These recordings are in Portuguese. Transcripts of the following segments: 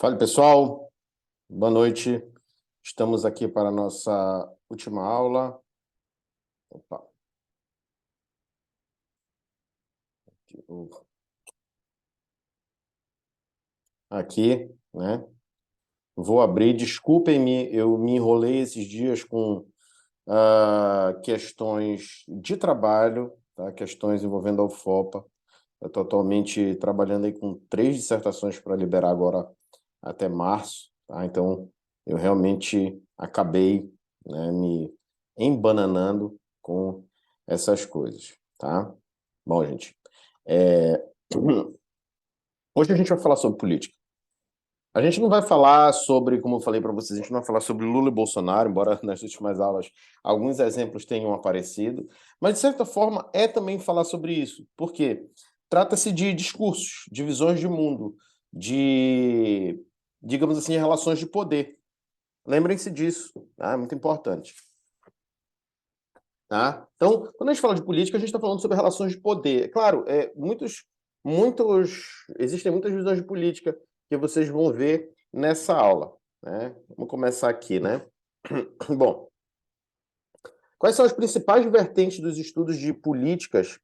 Fala, pessoal. Boa noite. Estamos aqui para a nossa última aula. Opa. Aqui, né? Vou abrir. Desculpem-me, eu me enrolei esses dias com questões de trabalho, tá? Questões envolvendo a UFOPA. Eu estou atualmente trabalhando aí com 3 dissertações para liberar agora até março, tá? Então, eu realmente acabei, né, me embananando com essas coisas, tá? Bom, gente, é, hoje a gente vai falar sobre política. A gente não vai falar sobre, como eu falei para vocês, a gente não vai falar sobre Lula e Bolsonaro, embora nas últimas aulas alguns exemplos tenham aparecido, mas de certa forma é também falar sobre isso. Por quê? Trata-se de discursos, de visões de mundo, de, digamos assim, relações de poder. Lembrem-se disso, tá? É muito importante. Tá? Então, quando a gente fala de política, a gente está falando sobre relações de poder. Claro, existem muitas visões de política que vocês vão ver nessa aula, né? Vamos começar aqui, né? Bom, quais são as principais vertentes dos estudos de políticas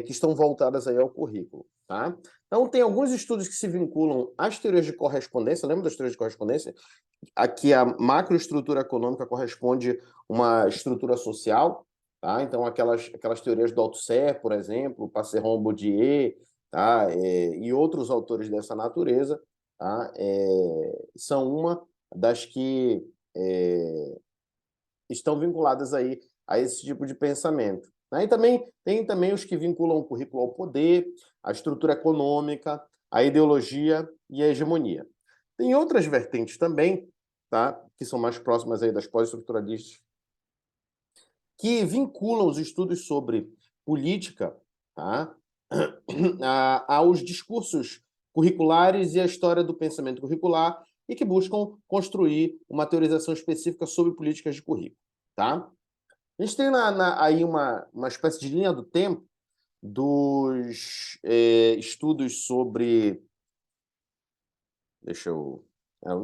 que estão voltadas aí ao currículo, tá? Então, tem alguns estudos que se vinculam às teorias de correspondência. Lembra das teorias de correspondência? Aqui a macroestrutura econômica corresponde a uma estrutura social, tá? Então, aquelas teorias do Althusser, por exemplo, Passeron-Baudier, tá? E outros autores dessa natureza, tá? São uma das que estão vinculadas aí a esse tipo de pensamento, né? E também tem também os que vinculam o currículo ao poder, a estrutura econômica, a ideologia e a hegemonia. Tem outras vertentes também, tá? Que são mais próximas aí das pós-estruturalistas, que vinculam os estudos sobre política, tá? Aos discursos curriculares e à história do pensamento curricular e que buscam construir uma teorização específica sobre políticas de currículo, tá? A gente tem aí uma espécie de linha do tempo dos estudos sobre. Deixa eu.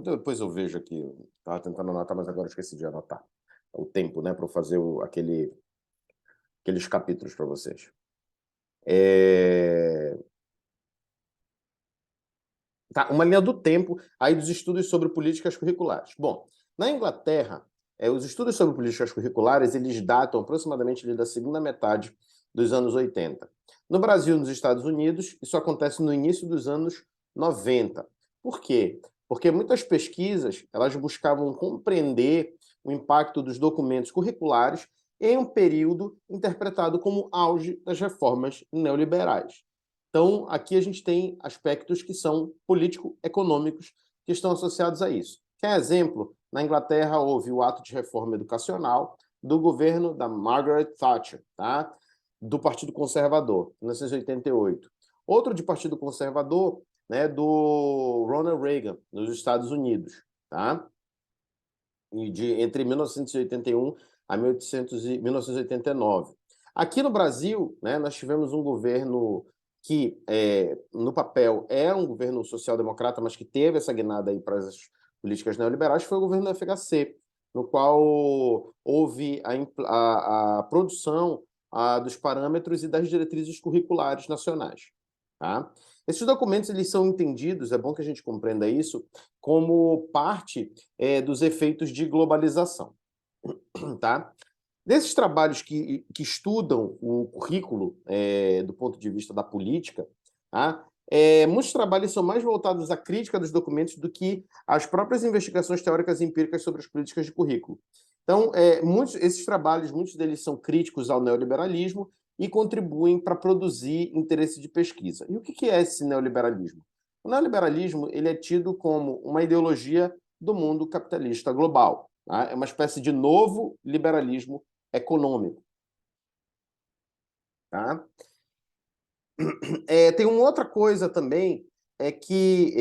Depois eu vejo aqui. Estava tentando anotar, mas agora esqueci de anotar o tempo, né, para eu fazer aqueles capítulos para vocês. Tá, uma linha do tempo aí dos estudos sobre políticas curriculares. Bom, na Inglaterra, os estudos sobre políticas curriculares, eles datam aproximadamente da segunda metade dos anos 80. No Brasil e nos Estados Unidos, isso acontece no início dos anos 90. Por quê? Porque muitas pesquisas, elas buscavam compreender o impacto dos documentos curriculares em um período interpretado como auge das reformas neoliberais. Então, aqui a gente tem aspectos que são político-econômicos que estão associados a isso. Quer exemplo? Na Inglaterra houve o ato de reforma educacional do governo da Margaret Thatcher, tá? Do Partido Conservador, em 1988. Outro de Partido Conservador, né, do Ronald Reagan, nos Estados Unidos, tá? Entre 1981 a 1989. Aqui no Brasil, né, nós tivemos um governo que, no papel, era um governo social-democrata, mas que teve essa guinada aí para as políticas neoliberais, foi o governo do FHC, no qual houve a produção dos parâmetros e das diretrizes curriculares nacionais. Tá? Esses documentos eles são entendidos, é bom que a gente compreenda isso, como parte dos efeitos de globalização. Tá? Desses trabalhos que estudam o currículo do ponto de vista da política, tá? Muitos trabalhos são mais voltados à crítica dos documentos do que às próprias investigações teóricas e empíricas sobre as políticas de currículo. Então, esses trabalhos, muitos deles são críticos ao neoliberalismo e contribuem para produzir interesse de pesquisa. E o que é esse neoliberalismo? O neoliberalismo ele é tido como uma ideologia do mundo capitalista global. Tá? É uma espécie de novo liberalismo econômico. Tá? Tem uma outra coisa também, é que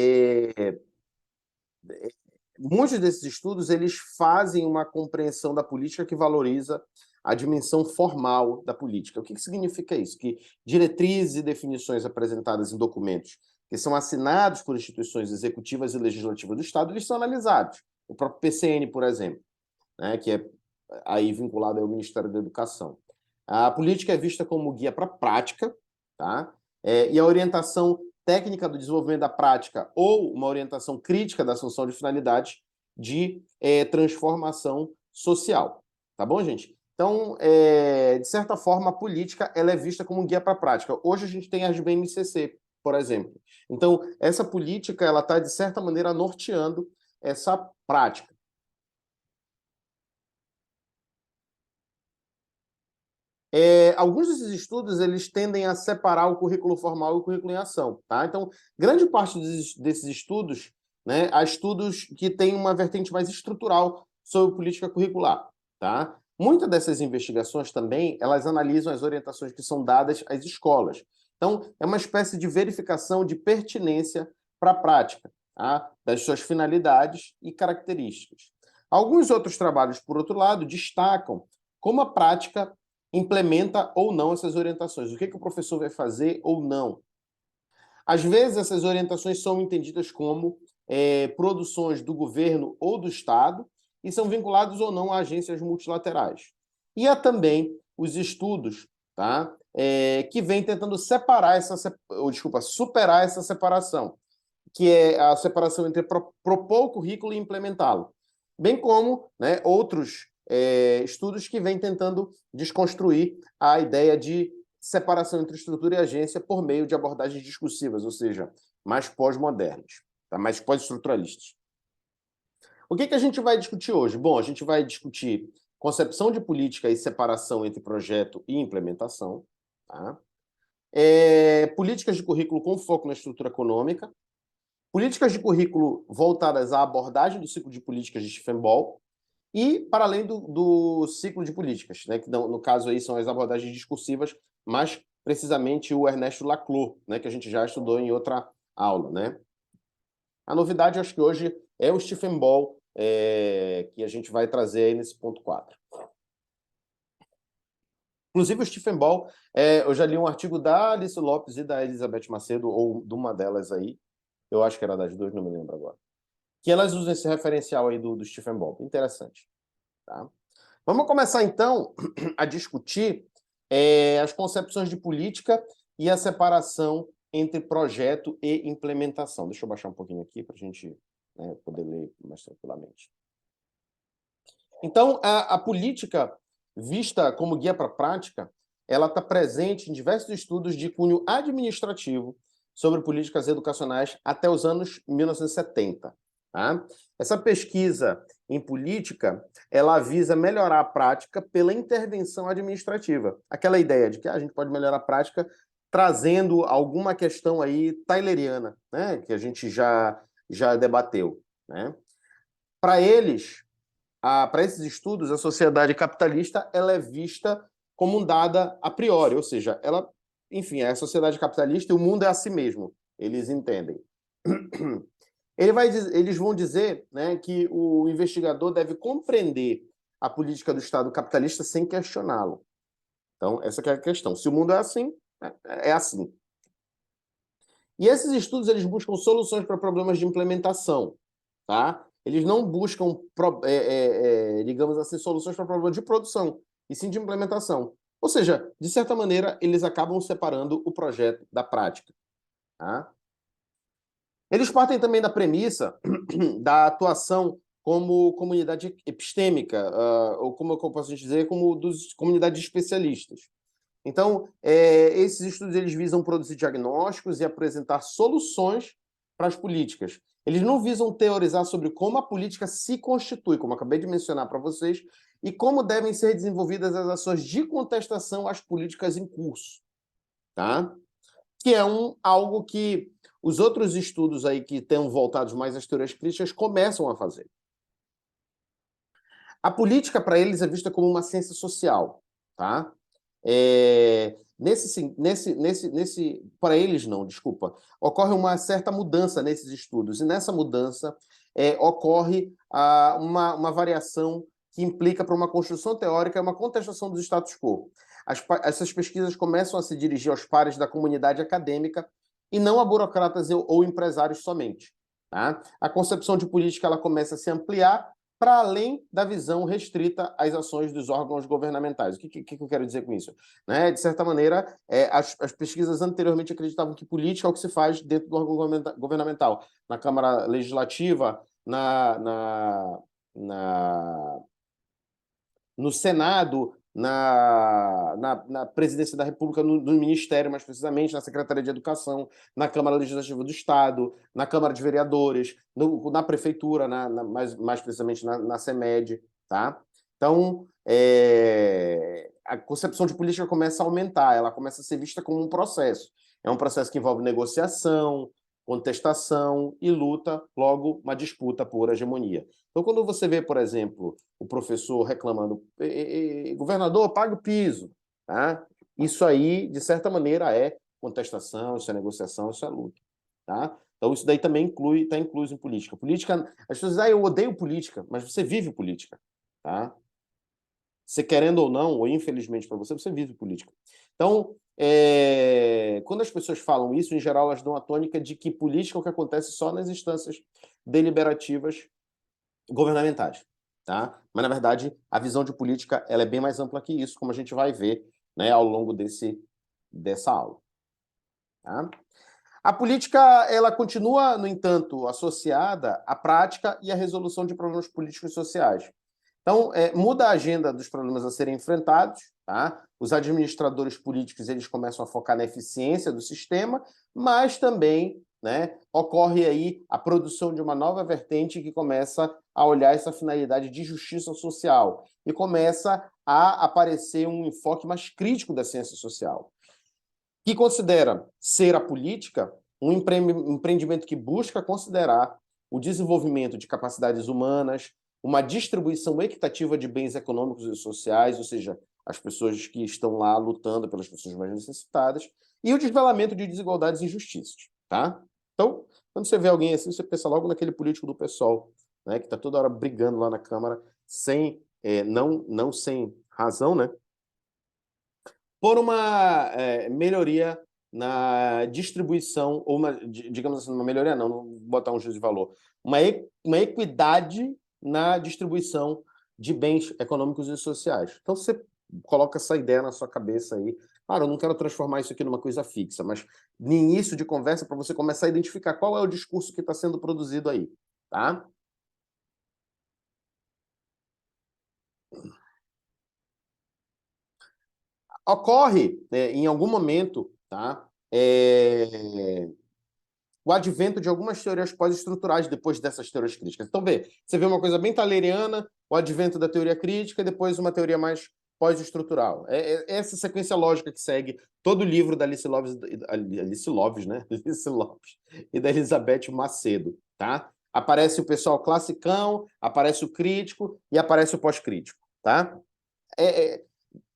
muitos desses estudos eles fazem uma compreensão da política que valoriza a dimensão formal da política. O que significa isso? Que diretrizes e definições apresentadas em documentos que são assinados por instituições executivas e legislativas do Estado, eles são analisados. O próprio PCN, por exemplo, né, que é aí vinculado ao Ministério da Educação. A política é vista como guia para a prática, tá? E a orientação técnica do desenvolvimento da prática ou uma orientação crítica da assunção de finalidades de transformação social. Tá bom, gente? Então, de certa forma, a política ela é vista como um guia para a prática. Hoje a gente tem as BNCC, por exemplo. Então, essa política ela está, de certa maneira, norteando essa prática. Alguns desses estudos eles tendem a separar o currículo formal e o currículo em ação. Tá? Então, grande parte desses estudos, né, há estudos que têm uma vertente mais estrutural sobre política curricular. Tá? Muitas dessas investigações também elas analisam as orientações que são dadas às escolas. Então, é uma espécie de verificação de pertinência para a prática, tá? Das suas finalidades e características. Alguns outros trabalhos, por outro lado, destacam como a prática implementa ou não essas orientações. O que o professor vai fazer ou não. Às vezes, essas orientações são entendidas como produções do governo ou do Estado e são vinculados ou não a agências multilaterais. E há também os estudos, tá, que vêm tentando superar essa separação, que é a separação entre propor o currículo e implementá-lo, bem como, né, outros estudos que vêm tentando desconstruir a ideia de separação entre estrutura e agência por meio de abordagens discursivas, ou seja, mais pós-modernas, tá? Mais pós-estruturalistas. O que a gente vai discutir hoje? Bom, a gente vai discutir concepção de política e separação entre projeto e implementação, tá? Políticas de currículo com foco na estrutura econômica, políticas de currículo voltadas à abordagem do ciclo de políticas de Tiefenbach, e para além do ciclo de políticas, né, que no caso aí são as abordagens discursivas, mais precisamente o Ernesto Laclau, né, que a gente já estudou em outra aula. Né? A novidade, acho que hoje, é o Tiefenbach, que a gente vai trazer aí nesse ponto 4. Inclusive, o Tiefenbach, eu já li um artigo da Alice Lopes e da Elizabeth Macedo, ou de uma delas aí, eu acho que era das duas, não me lembro agora, que elas usam esse referencial aí do Tiefenbach. Interessante. Tá? Vamos começar, então, a discutir as concepções de política e a separação entre projeto e implementação. Deixa eu baixar um pouquinho aqui para a gente poder ler mais tranquilamente. Então, a política, vista como guia para a prática, ela está presente em diversos estudos de cunho administrativo sobre políticas educacionais até os anos 1970. Tá? Essa pesquisa em política, ela visa melhorar a prática pela intervenção administrativa. Aquela ideia de que a gente pode melhorar a prática trazendo alguma questão aí tayloriana, né? Que a gente já debateu. Né? Para eles, para esses estudos, a sociedade capitalista ela é vista como dada a priori, ou seja, ela, enfim, é a sociedade capitalista e o mundo é a si mesmo, eles entendem. Eles vão dizer, né, que o investigador deve compreender a política do Estado capitalista sem questioná-lo. Então, essa que é a questão. Se o mundo é assim, é assim. E esses estudos eles buscam soluções para problemas de implementação. Tá? Eles não buscam, digamos assim, soluções para problemas de produção, e sim de implementação. Ou seja, de certa maneira, eles acabam separando o projeto da prática. Tá? Eles partem também da premissa da atuação como comunidade epistêmica, ou como eu posso dizer, como comunidade de especialistas. Então, esses estudos eles visam produzir diagnósticos e apresentar soluções para as políticas. Eles não visam teorizar sobre como a política se constitui, como eu acabei de mencionar para vocês, e como devem ser desenvolvidas as ações de contestação às políticas em curso. Tá? Que é algo que os outros estudos aí que estão voltados mais às teorias críticas começam a fazer. A política, para eles, é vista como uma ciência social. Tá? Para eles não, desculpa, ocorre uma certa mudança nesses estudos, e nessa mudança ocorre uma variação que implica para uma construção teórica e uma contestação dos status quo. Essas pesquisas começam a se dirigir aos pares da comunidade acadêmica e não a burocratas ou empresários somente. Tá? A concepção de política ela começa a se ampliar para além da visão restrita às ações dos órgãos governamentais. O que eu quero dizer com isso? Né? De certa maneira, as pesquisas anteriormente acreditavam que política é o que se faz dentro do órgão governamental, na Câmara Legislativa, no Senado, na Presidência da República, no Ministério, mais precisamente, na Secretaria de Educação, na Câmara Legislativa do Estado, na Câmara de Vereadores, na Prefeitura, mais precisamente na CEMED, tá? Então, a concepção de política começa a aumentar, ela começa a ser vista como um processo. É um processo que envolve negociação, contestação e luta, logo uma disputa por hegemonia. Então, quando você vê, por exemplo, o professor reclamando, governador, paga o piso, tá? Isso aí, de certa maneira, é contestação, isso é negociação, isso é luta, tá? Então, isso daí também está incluso em política. Política, as pessoas dizem, eu odeio política, mas você vive política, tá? Você querendo ou não, ou infelizmente para você, você vive política. Então, quando as pessoas falam isso, em geral, elas dão a tônica de que política é o que acontece só nas instâncias deliberativas governamentais, tá? Mas, na verdade, a visão de política ela é bem mais ampla que isso, como a gente vai ver, né, ao longo dessa aula. Tá? A política ela continua, no entanto, associada à prática e à resolução de problemas políticos e sociais. Então, muda a agenda dos problemas a serem enfrentados, tá? Os administradores políticos eles começam a focar na eficiência do sistema, mas também, né, ocorre aí a produção de uma nova vertente que começa a olhar essa finalidade de justiça social e começa a aparecer um enfoque mais crítico da ciência social, que considera ser a política um empreendimento que busca considerar o desenvolvimento de capacidades humanas, uma distribuição equitativa de bens econômicos e sociais, ou seja, as pessoas que estão lá lutando pelas pessoas mais necessitadas, e o desvelamento de desigualdades e injustiças, tá? Então, quando você vê alguém assim, você pensa logo naquele político do PSOL, né, que está toda hora brigando lá na Câmara, não sem razão, né? Por uma melhoria na distribuição, ou digamos assim, uma melhoria não vou botar um juízo de valor, uma equidade na distribuição de bens econômicos e sociais. Então, você coloca essa ideia na sua cabeça aí. Claro, eu não quero transformar isso aqui numa coisa fixa, mas no início de conversa, para você começar a identificar qual é o discurso que está sendo produzido aí, tá? Ocorre, em algum momento, tá? O advento de algumas teorias pós-estruturais depois dessas teorias críticas. Então, você vê uma coisa bem taleriana, o advento da teoria crítica e depois uma teoria mais pós-estrutural. É essa sequência lógica que segue todo o livro da Alice Loves, né? Alice Loves e da Elizabeth Macedo, tá? Aparece o pessoal classicão, aparece o crítico e aparece o pós-crítico, tá? É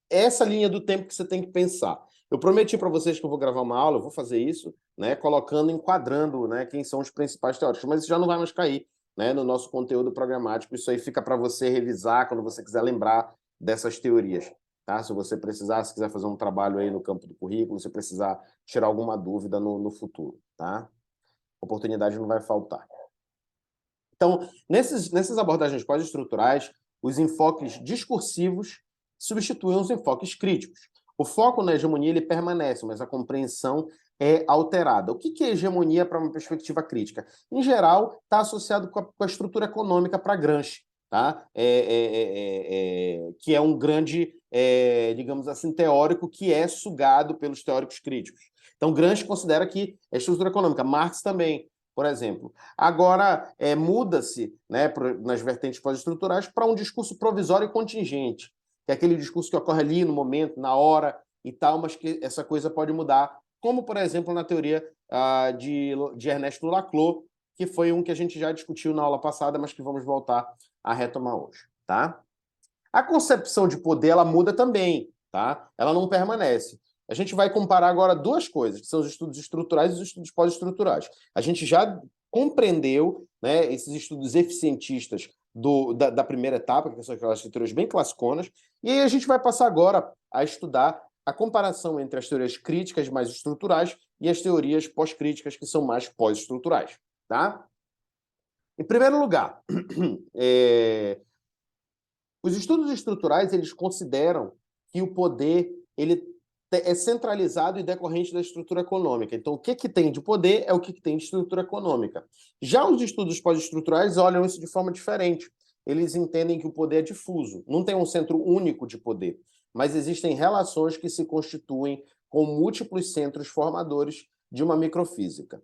essa linha do tempo que você tem que pensar. Eu prometi para vocês que eu vou gravar uma aula, eu vou fazer isso, né, colocando, enquadrando, né, quem são os principais teóricos, mas isso já não vai mais cair, né, no nosso conteúdo programático. Isso aí fica para você revisar quando você quiser lembrar dessas teorias, tá? Se você precisar, se quiser fazer um trabalho aí no campo do currículo, se precisar tirar alguma dúvida no futuro, tá? Oportunidade não vai faltar. Então, nessas abordagens pós-estruturais, os enfoques discursivos substituem os enfoques críticos. O foco na hegemonia ele permanece, mas a compreensão é alterada. O que é hegemonia para uma perspectiva crítica? Em geral, está associado com a estrutura econômica para Gramsci, tá? Que é um grande, digamos assim, teórico que é sugado pelos teóricos críticos. Então, Gramsci considera que é estrutura econômica, Marx também, por exemplo. Agora, muda-se, né, nas vertentes pós-estruturais para um discurso provisório e contingente, que é aquele discurso que ocorre ali no momento, na hora e tal, mas que essa coisa pode mudar, como, por exemplo, na teoria de Ernesto Laclau, que foi um que a gente já discutiu na aula passada, mas que vamos voltar a retomar hoje, tá? A concepção de poder, ela muda também, tá? Ela não permanece. A gente vai comparar agora duas coisas, que são os estudos estruturais e os estudos pós-estruturais. A gente já compreendeu, né, esses estudos eficientistas da primeira etapa, que são aquelas teorias bem classiconas, e aí a gente vai passar agora a estudar a comparação entre as teorias críticas mais estruturais e as teorias pós-críticas, que são mais pós-estruturais. Tá? Em primeiro lugar, os estudos estruturais eles consideram que o poder ele é centralizado e decorrente da estrutura econômica. Então, o que tem de poder é o que tem de estrutura econômica. Já os estudos pós-estruturais olham isso de forma diferente. Eles entendem que o poder é difuso, não tem um centro único de poder, mas existem relações que se constituem com múltiplos centros formadores de uma microfísica.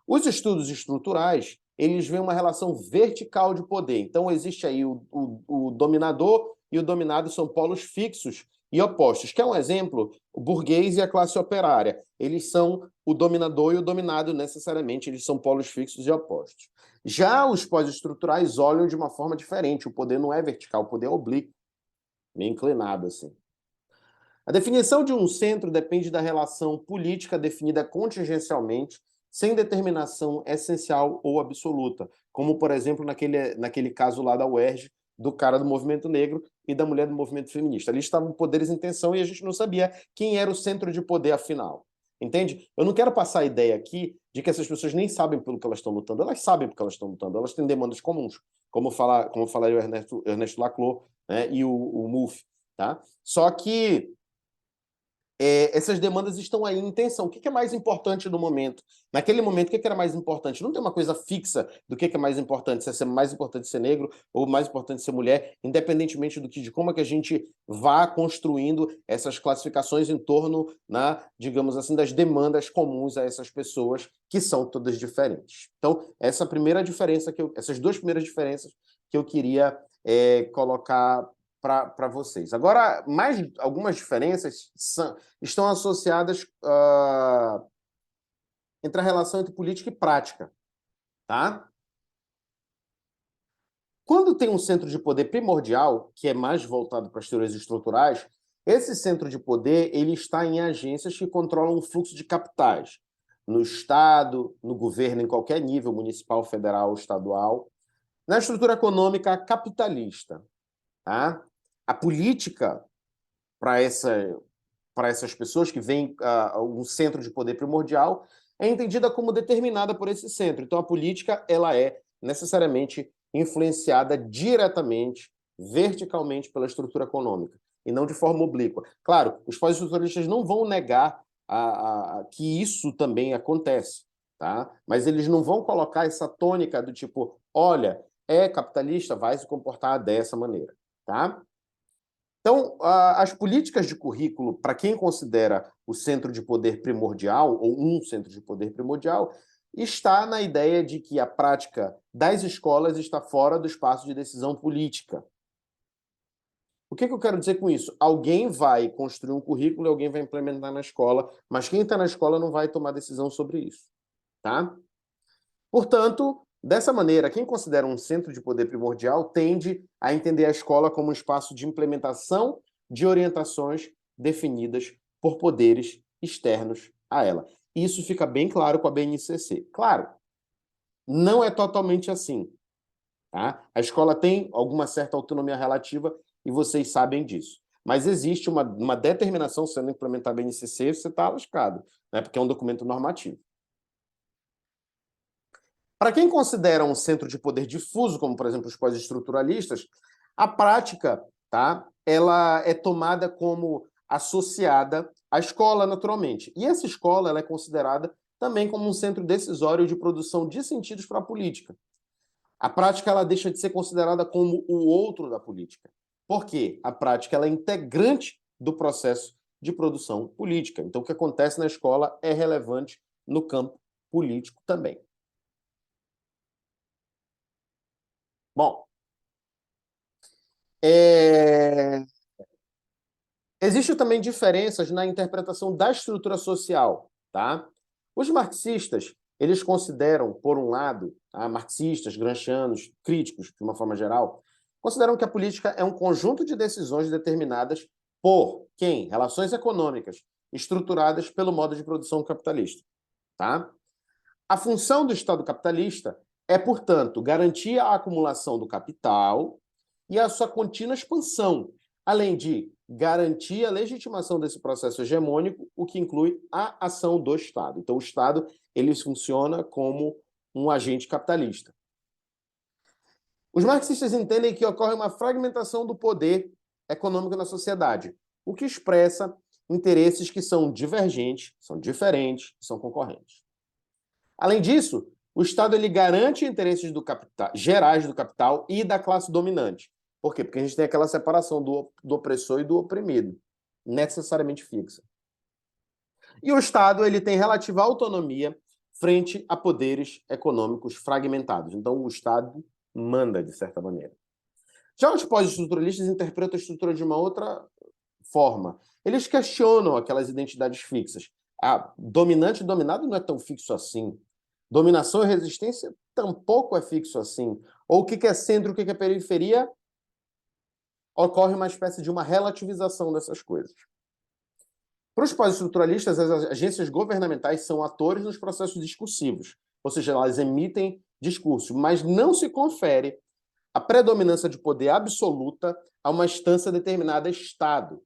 Os estudos estruturais, eles veem uma relação vertical de poder. Então, existe aí o dominador e o dominado são polos fixos e opostos. Quer um exemplo? O burguês e a classe operária. Eles são o dominador e o dominado necessariamente, eles são polos fixos e opostos. Já os pós-estruturais olham de uma forma diferente. O poder não é vertical, o poder é oblíquo, meio inclinado assim. A definição de um centro depende da relação política definida contingencialmente, sem determinação essencial ou absoluta, como, por exemplo, naquele caso lá da UERJ, do cara do movimento negro e da mulher do movimento feminista. Ali estavam poderes em tensão e a gente não sabia quem era o centro de poder afinal. Entende? Eu não quero passar a ideia aqui de que essas pessoas nem sabem pelo que elas estão lutando. Elas sabem porque elas estão lutando. Elas têm demandas comuns, como falaria o Ernesto Laclau, né, e o Mouffe. Tá? Só que essas demandas estão aí em tensão. O que é mais importante no momento? Naquele momento, o que era mais importante? Não tem uma coisa fixa do que é mais importante, se é mais importante ser negro ou mais importante ser mulher, independentemente de como é que a gente vá construindo essas classificações em torno, digamos assim, das demandas comuns a essas pessoas, que são todas diferentes. Então, essas duas primeiras diferenças que eu queria colocar para vocês. Agora, mais algumas diferenças estão associadas entre a relação entre política e prática. Tá? Quando tem um centro de poder primordial, que é mais voltado para as teorias estruturais, esse centro de poder ele está em agências que controlam o fluxo de capitais, no Estado, no governo, em qualquer nível, municipal, federal, estadual, na estrutura econômica capitalista. Tá? A política, para essas pessoas que veem um centro de poder primordial, é entendida como determinada por esse centro. Então, a política ela é necessariamente influenciada diretamente, verticalmente, pela estrutura econômica, e não de forma oblíqua. Claro, os pós-estruturalistas não vão negar que isso também acontece, tá? Mas eles não vão colocar essa tônica do tipo, olha, é capitalista, vai se comportar dessa maneira, tá? Então, as políticas de currículo, para quem considera o centro de poder primordial, ou um centro de poder primordial, está na ideia de que a prática das escolas está fora do espaço de decisão política. O que eu quero dizer com isso? Alguém vai construir um currículo e alguém vai implementar na escola, mas quem está na escola não vai tomar decisão sobre isso. Tá? Portanto, dessa maneira, quem considera um centro de poder primordial tende a entender a escola como um espaço de implementação de orientações definidas por poderes externos a ela. Isso fica bem claro com a BNCC. Claro, não é totalmente assim. Tá? A escola tem alguma certa autonomia relativa e vocês sabem disso. Mas existe uma determinação sendo implementada a BNCC, você está lascado, né? Porque é um documento normativo. Para quem considera um centro de poder difuso, como, por exemplo, os pós-estruturalistas, a prática, tá, ela é tomada como associada à escola, naturalmente. E essa escola ela é considerada também como um centro decisório de produção de sentidos para a política. A prática ela deixa de ser considerada como o outro da política. Por quê? A prática ela é integrante do processo de produção política. Então, o que acontece na escola é relevante no campo político também. Bom, existem também diferenças na interpretação da estrutura social. Tá? Os marxistas, eles consideram, por um lado, marxistas, gramscianos, críticos, de uma forma geral, consideram que a política é um conjunto de decisões determinadas por quem? Relações econômicas, estruturadas pelo modo de produção capitalista. Tá? A função do Estado capitalista é, portanto, garantir a acumulação do capital e a sua contínua expansão, além de garantir a legitimação desse processo hegemônico, o que inclui a ação do Estado. Então, o Estado ele funciona como um agente capitalista. Os marxistas entendem que ocorre uma fragmentação do poder econômico na sociedade, o que expressa interesses que são divergentes, são diferentes, são concorrentes. Além disso, o Estado ele garante interesses do capital, gerais do capital e da classe dominante. Por quê? Porque a gente tem aquela separação do opressor e do oprimido, necessariamente fixa. E o Estado ele tem relativa autonomia frente a poderes econômicos fragmentados. Então, o Estado manda, de certa maneira. Já os pós-estruturalistas interpretam a estrutura de uma outra forma. Eles questionam aquelas identidades fixas. A dominante e dominado não é tão fixo assim. Dominação e resistência tampouco é fixo assim. Ou o que é centro, o que é periferia, ocorre uma espécie de uma relativização dessas coisas. Para os pós-estruturalistas, as agências governamentais são atores nos processos discursivos, ou seja, elas emitem discurso, mas não se confere a predominância de poder absoluta a uma instância determinada Estado,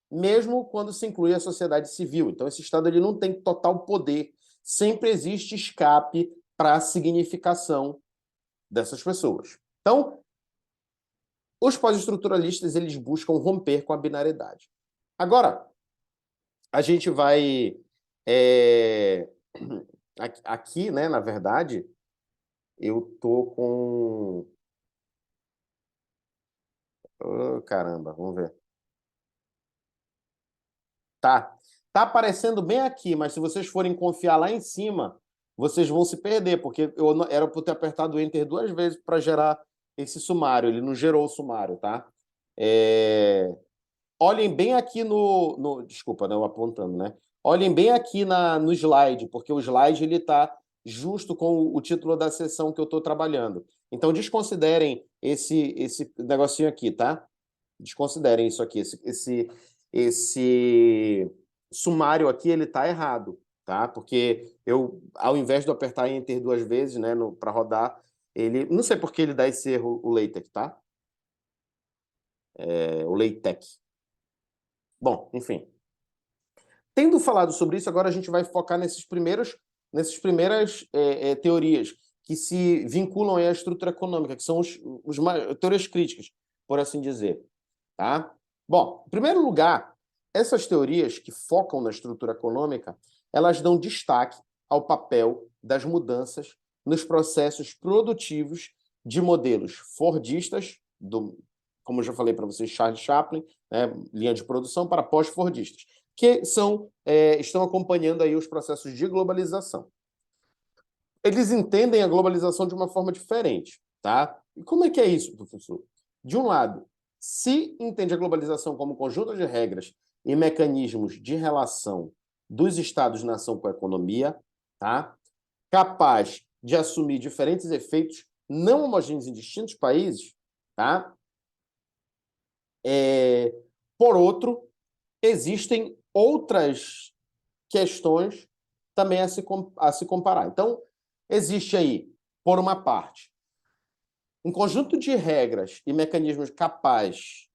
mesmo quando se inclui a sociedade civil. Então, esse Estado ele não tem total poder. Sempre existe escape para a significação dessas pessoas. Então, os pós-estruturalistas eles buscam romper com a binariedade. Agora, a gente vai... Aqui, né, na verdade, eu tô com... Oh, caramba, vamos ver. Tá aparecendo bem aqui, mas se vocês forem confiar lá em cima, vocês vão se perder, porque era para eu ter apertado o Enter 2 vezes para gerar esse sumário. Ele não gerou o sumário, tá? Olhem bem aqui desculpa, não apontando, né? Olhem bem aqui no slide, porque o slide ele está justo com o título da sessão que eu estou trabalhando. Então, desconsiderem esse negocinho aqui, tá? Desconsiderem isso aqui. Esse sumário aqui, ele está errado, tá? Porque ao invés de eu apertar Enter 2 vezes, né, para rodar, ele... Não sei por que ele dá esse erro, o LaTeX, tá? O LaTeX. Bom, enfim. Tendo falado sobre isso, agora a gente vai focar nessas primeiras teorias que se vinculam à estrutura econômica, que são teorias críticas, por assim dizer. Tá? Bom, em primeiro lugar, essas teorias que focam na estrutura econômica, elas dão destaque ao papel das mudanças nos processos produtivos de modelos fordistas, como eu já falei para vocês, Charles Chaplin, né, linha de produção, para pós-fordistas, que estão acompanhando aí os processos de globalização. Eles entendem a globalização de uma forma diferente. Tá? E como é que é isso, professor? De um lado, se entende a globalização como conjunto de regras e mecanismos de relação dos Estados-nação com a economia, tá? Capaz de assumir diferentes efeitos não homogêneos em distintos países, tá? Por outro, existem outras questões também a se comparar. Então, existe aí, por uma parte, um conjunto de regras e mecanismos capazes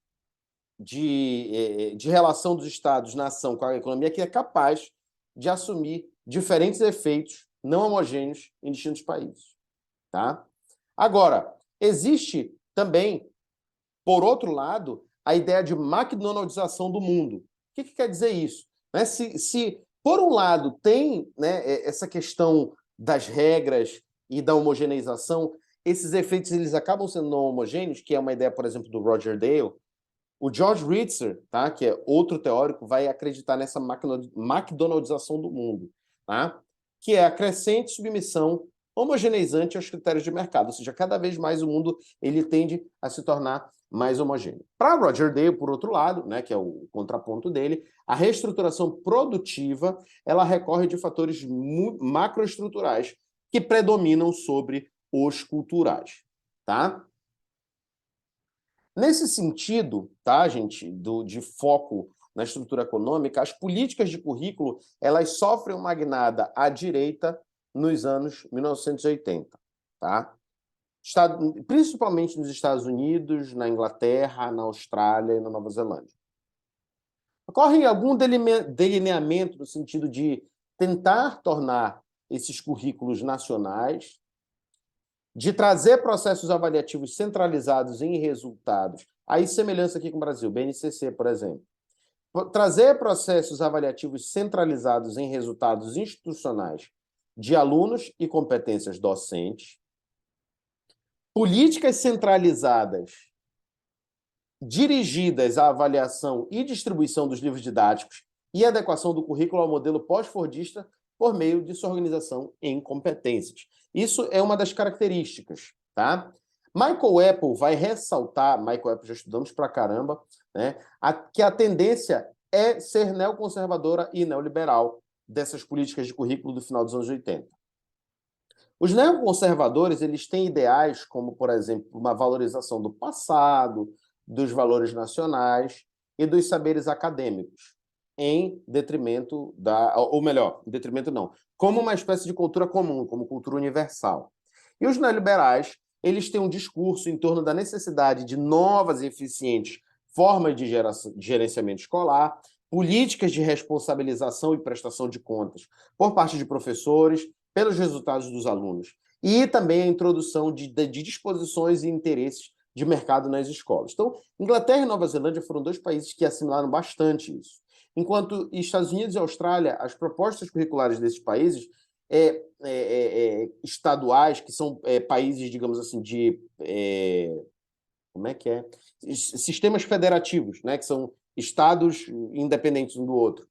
de relação dos Estados-nação com a economia que é capaz de assumir diferentes efeitos não homogêneos em distintos países. Tá? Agora, existe também, por outro lado, a ideia de McDonaldização do mundo. O que quer dizer isso? Né? Se por um lado, tem, né, essa questão das regras e da homogeneização, esses efeitos eles acabam sendo não homogêneos, que é uma ideia, por exemplo, do Roger Dale. O George Ritzer, tá, que é outro teórico, vai acreditar nessa McDonaldização do mundo, tá, que é a crescente submissão homogeneizante aos critérios de mercado, ou seja, cada vez mais o mundo ele tende a se tornar mais homogêneo. Para Roger Dale, por outro lado, né, que é o contraponto dele, a reestruturação produtiva ela recorre de fatores macroestruturais que predominam sobre os culturais. Tá? Nesse sentido, tá, gente, de foco na estrutura econômica, as políticas de currículo elas sofrem uma guinada à direita nos anos 1980. Tá? Principalmente nos Estados Unidos, na Inglaterra, na Austrália e na Nova Zelândia. Ocorre algum delineamento no sentido de tentar tornar esses currículos nacionais, de trazer processos avaliativos centralizados em resultados, aí semelhança aqui com o Brasil, BNCC, por exemplo. Trazer processos avaliativos centralizados em resultados institucionais de alunos e competências docentes, políticas centralizadas dirigidas à avaliação e distribuição dos livros didáticos e adequação do currículo ao modelo pós-fordista por meio de sua organização em competências. Isso é uma das características, tá? Michael Apple vai ressaltar, Michael Apple já estudamos pra caramba, né, que a tendência é ser neoconservadora e neoliberal dessas políticas de currículo do final dos anos 80. Os neoconservadores, eles têm ideais como, por exemplo, uma valorização do passado, dos valores nacionais e dos saberes acadêmicos, em detrimento ou melhor, em detrimento não, como uma espécie de cultura comum, como cultura universal. E os neoliberais, eles têm um discurso em torno da necessidade de novas e eficientes formas de gerenciamento escolar, políticas de responsabilização e prestação de contas por parte de professores, pelos resultados dos alunos, e também a introdução de disposições e interesses de mercado nas escolas. Então, Inglaterra e Nova Zelândia foram dois países que assimilaram bastante isso. Enquanto Estados Unidos e Austrália, as propostas curriculares desses países estaduais, que são países, digamos assim, de... como é que é? Sistemas federativos, né, que são estados independentes um do outro.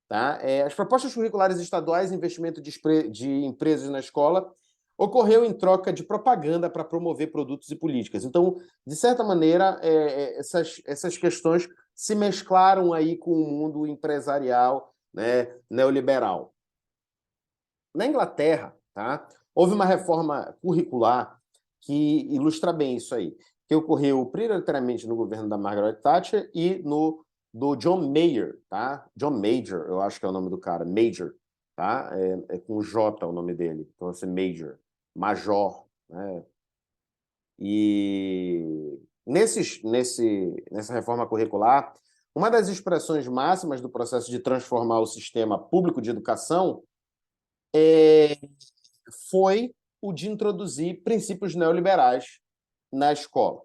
Tá? As propostas curriculares estaduais, investimento de empresas na escola, ocorreu em troca de propaganda para promover produtos e políticas. Então, de certa maneira, essas questões se mesclaram aí com o mundo empresarial, né, neoliberal. Na Inglaterra, tá, houve uma reforma curricular que ilustra bem isso aí, que ocorreu prioritariamente no governo da Margaret Thatcher e do John Major, tá? John Major, eu acho que é o nome do cara, Major, tá? É com J o nome dele, então assim, Major, Major, né? E nessa reforma curricular, uma das expressões máximas do processo de transformar o sistema público de educação foi o de introduzir princípios neoliberais na escola.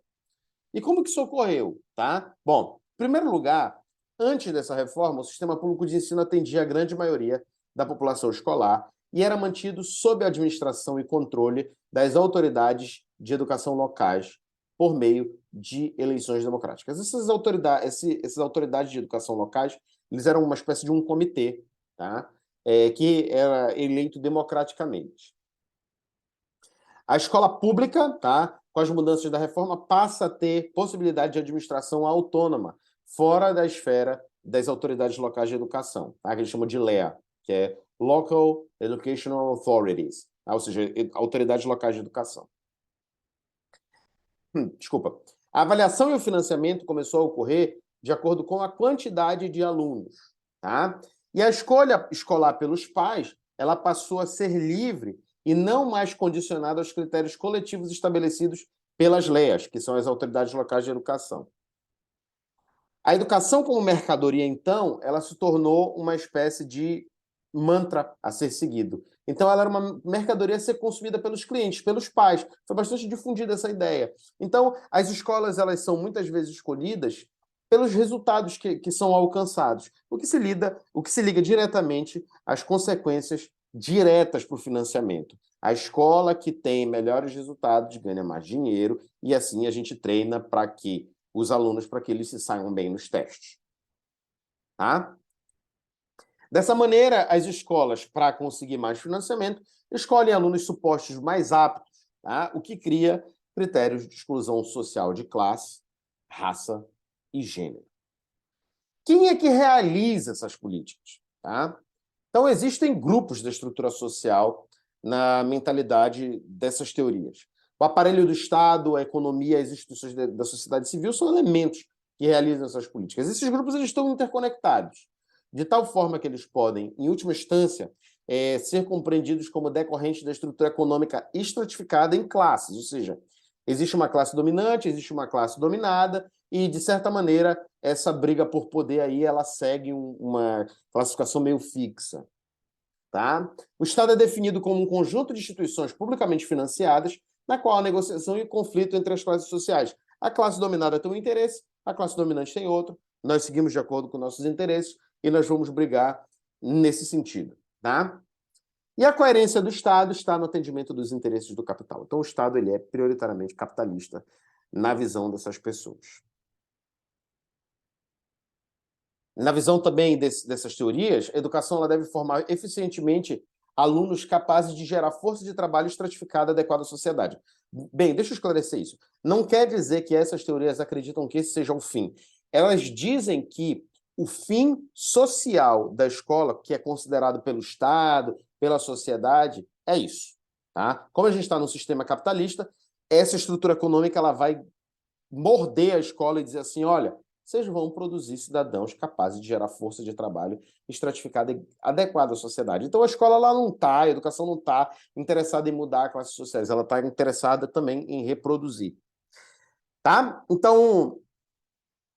E como que isso ocorreu, tá? Bom, em primeiro lugar, antes dessa reforma, o sistema público de ensino atendia a grande maioria da população escolar e era mantido sob a administração e controle das autoridades de educação locais por meio de eleições democráticas. Essas autoridades de educação locais, eles eram uma espécie de um comitê, tá? Que era eleito democraticamente. A escola pública, tá, com as mudanças da reforma, passa a ter possibilidade de administração autônoma, fora da esfera das autoridades locais de educação, tá, que eles chamam de LEA, que é Local Educational Authorities, tá, ou seja, autoridades locais de educação. Desculpa. A avaliação e o financiamento começou a ocorrer de acordo com a quantidade de alunos, tá? E a escolha escolar pelos pais, ela passou a ser livre e não mais condicionada aos critérios coletivos estabelecidos pelas LEAs, que são as autoridades locais de educação. A educação como mercadoria, então, ela se tornou uma espécie de mantra a ser seguido. Então, ela era uma mercadoria a ser consumida pelos clientes, pelos pais. Foi bastante difundida essa ideia. Então, as escolas, elas são muitas vezes escolhidas pelos resultados que são alcançados, o que se liga diretamente às consequências diretas para o financiamento. A escola que tem melhores resultados ganha mais dinheiro e assim a gente treina para que os alunos, para que eles se saiam bem nos testes. Tá? Dessa maneira, as escolas, para conseguir mais financiamento, escolhem alunos supostos mais aptos, tá? O que cria critérios de exclusão social de classe, raça e gênero. Quem é que realiza essas políticas? Tá? Então, existem grupos da estrutura social na mentalidade dessas teorias. O aparelho do Estado, a economia, as instituições da sociedade civil são elementos que realizam essas políticas. Esses grupos eles estão interconectados, de tal forma que eles podem, em última instância, ser compreendidos como decorrentes da estrutura econômica estratificada em classes, ou seja, existe uma classe dominante, existe uma classe dominada, e, de certa maneira, essa briga por poder aí, ela segue uma classificação meio fixa. Tá? O Estado é definido como um conjunto de instituições publicamente financiadas, na qual a negociação e conflito entre as classes sociais. A classe dominada tem um interesse, a classe dominante tem outro, nós seguimos de acordo com nossos interesses e nós vamos brigar nesse sentido. Tá? E a coerência do Estado está no atendimento dos interesses do capital. Então, o Estado ele é prioritariamente capitalista na visão dessas pessoas. Na visão também dessas teorias, a educação ela deve formar eficientemente alunos capazes de gerar força de trabalho estratificada adequada à sociedade. Bem, deixa eu esclarecer isso. Não quer dizer que essas teorias acreditam que esse seja o fim. Elas dizem que o fim social da escola, que é considerado pelo Estado, pela sociedade, é isso. Tá? Como a gente está num sistema capitalista, essa estrutura econômica ela vai morder a escola e dizer assim, olha, vocês vão produzir cidadãos capazes de gerar força de trabalho estratificada e adequada à sociedade. Então a escola lá não está, a educação não está interessada em mudar as classes sociais, ela está interessada também em reproduzir. Tá? Então,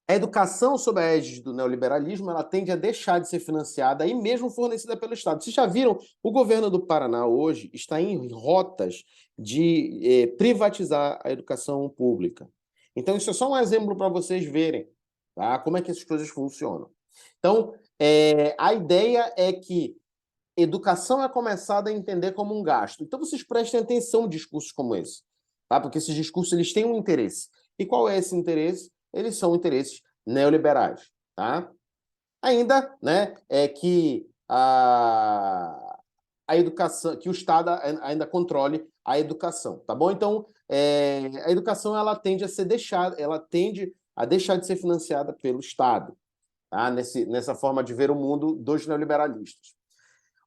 a educação sob a égide do neoliberalismo, ela tende a deixar de ser financiada e mesmo fornecida pelo Estado. Vocês já viram, o governo do Paraná hoje está em rotas de privatizar a educação pública. Então, isso é só um exemplo para vocês verem, tá? Como é que essas coisas funcionam. Então, a ideia é que educação é começada a entender como um gasto. Então, vocês prestem atenção em discursos como esse, tá? Porque esses discursos eles têm um interesse. E qual é esse interesse? Eles são interesses neoliberais, tá? Ainda, né, é que a educação, que o Estado ainda controle a educação, tá bom? Então, a educação ela tende a ser deixada, ela tende a deixar de ser financiada pelo Estado, tá? Nessa forma de ver o mundo dos neoliberalistas.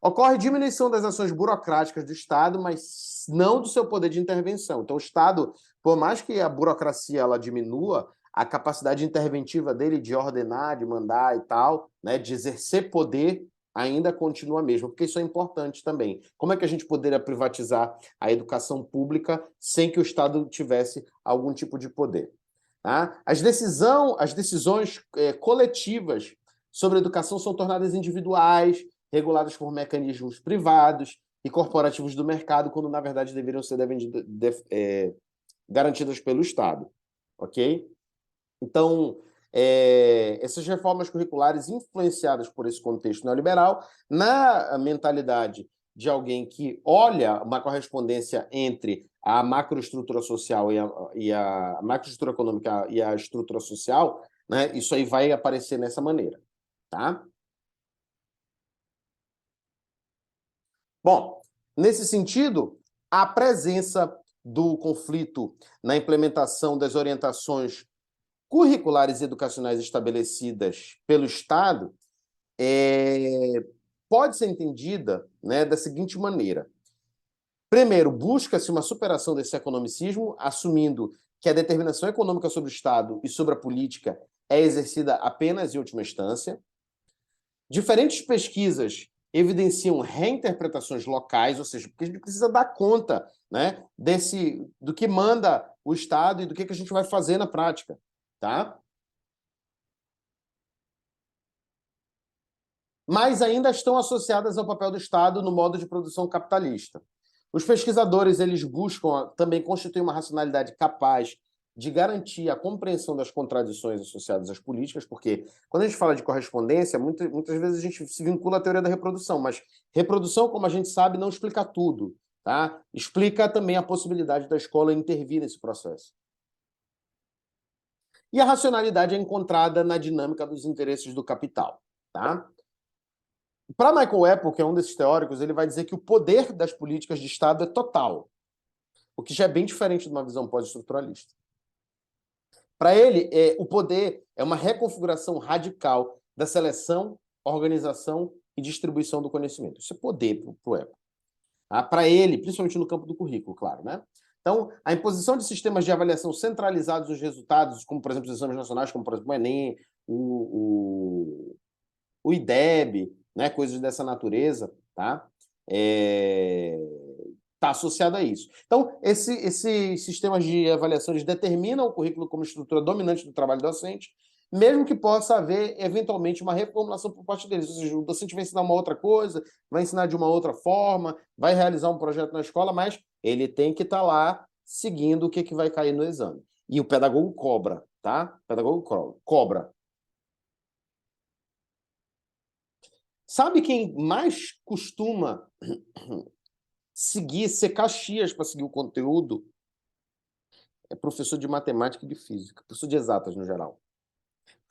Ocorre diminuição das ações burocráticas do Estado, mas não do seu poder de intervenção. Então, o Estado, por mais que a burocracia ela diminua, a capacidade interventiva dele de ordenar, de mandar e tal, né, de exercer poder, ainda continua a mesma, porque isso é importante também. Como é que a gente poderia privatizar a educação pública sem que o Estado tivesse algum tipo de poder? Tá? As decisões coletivas sobre educação são tornadas individuais, reguladas por mecanismos privados e corporativos do mercado, quando, na verdade, deveriam ser garantidas pelo Estado. Ok? Então, essas reformas curriculares influenciadas por esse contexto neoliberal, na mentalidade de alguém que olha uma correspondência entre a macroestrutura social e a macroestrutura econômica e a estrutura social, né, isso aí vai aparecer nessa maneira. Tá? Bom, nesse sentido, a presença do conflito na implementação das orientações curriculares e educacionais estabelecidas pelo Estado pode ser entendida, né, da seguinte maneira. Primeiro, busca-se uma superação desse economicismo, assumindo que a determinação econômica sobre o Estado e sobre a política é exercida apenas em última instância. Diferentes pesquisas evidenciam reinterpretações locais, ou seja, porque a gente precisa dar conta, né, do que manda o Estado e do que a gente vai fazer na prática. Tá? Mas ainda estão associadas ao papel do Estado no modo de produção capitalista. Os pesquisadores eles buscam também constituir uma racionalidade capaz de garantir a compreensão das contradições associadas às políticas, porque quando a gente fala de correspondência, muitas vezes a gente se vincula à teoria da reprodução, mas reprodução, como a gente sabe, não explica tudo, tá? Explica também a possibilidade da escola intervir nesse processo. E a racionalidade é encontrada na dinâmica dos interesses do capital, tá? Para Michael Apple, que é um desses teóricos, ele vai dizer que o poder das políticas de Estado é total, o que já é bem diferente de uma visão pós-estruturalista. Para ele, o poder é uma reconfiguração radical da seleção, organização e distribuição do conhecimento. Isso é poder para o Apple. Para ele, principalmente no campo do currículo, claro, né? Então, a imposição de sistemas de avaliação centralizados nos resultados, como, por exemplo, os exames nacionais, como, por exemplo, o Enem, o IDEB, né, coisas dessa natureza, tá? Está associado a isso. Então, esses sistemas de avaliação eles determinam o currículo como estrutura dominante do trabalho docente, mesmo que possa haver, eventualmente, uma reformulação por parte deles. Ou seja, o docente vai ensinar uma outra coisa, vai ensinar de uma outra forma, vai realizar um projeto na escola, mas ele tem que estar lá seguindo o que vai cair no exame. E o pedagogo cobra, tá? O pedagogo cobra. Sabe quem mais costuma seguir, ser Caxias para seguir o conteúdo? É professor de matemática e de física, professor de exatas no geral.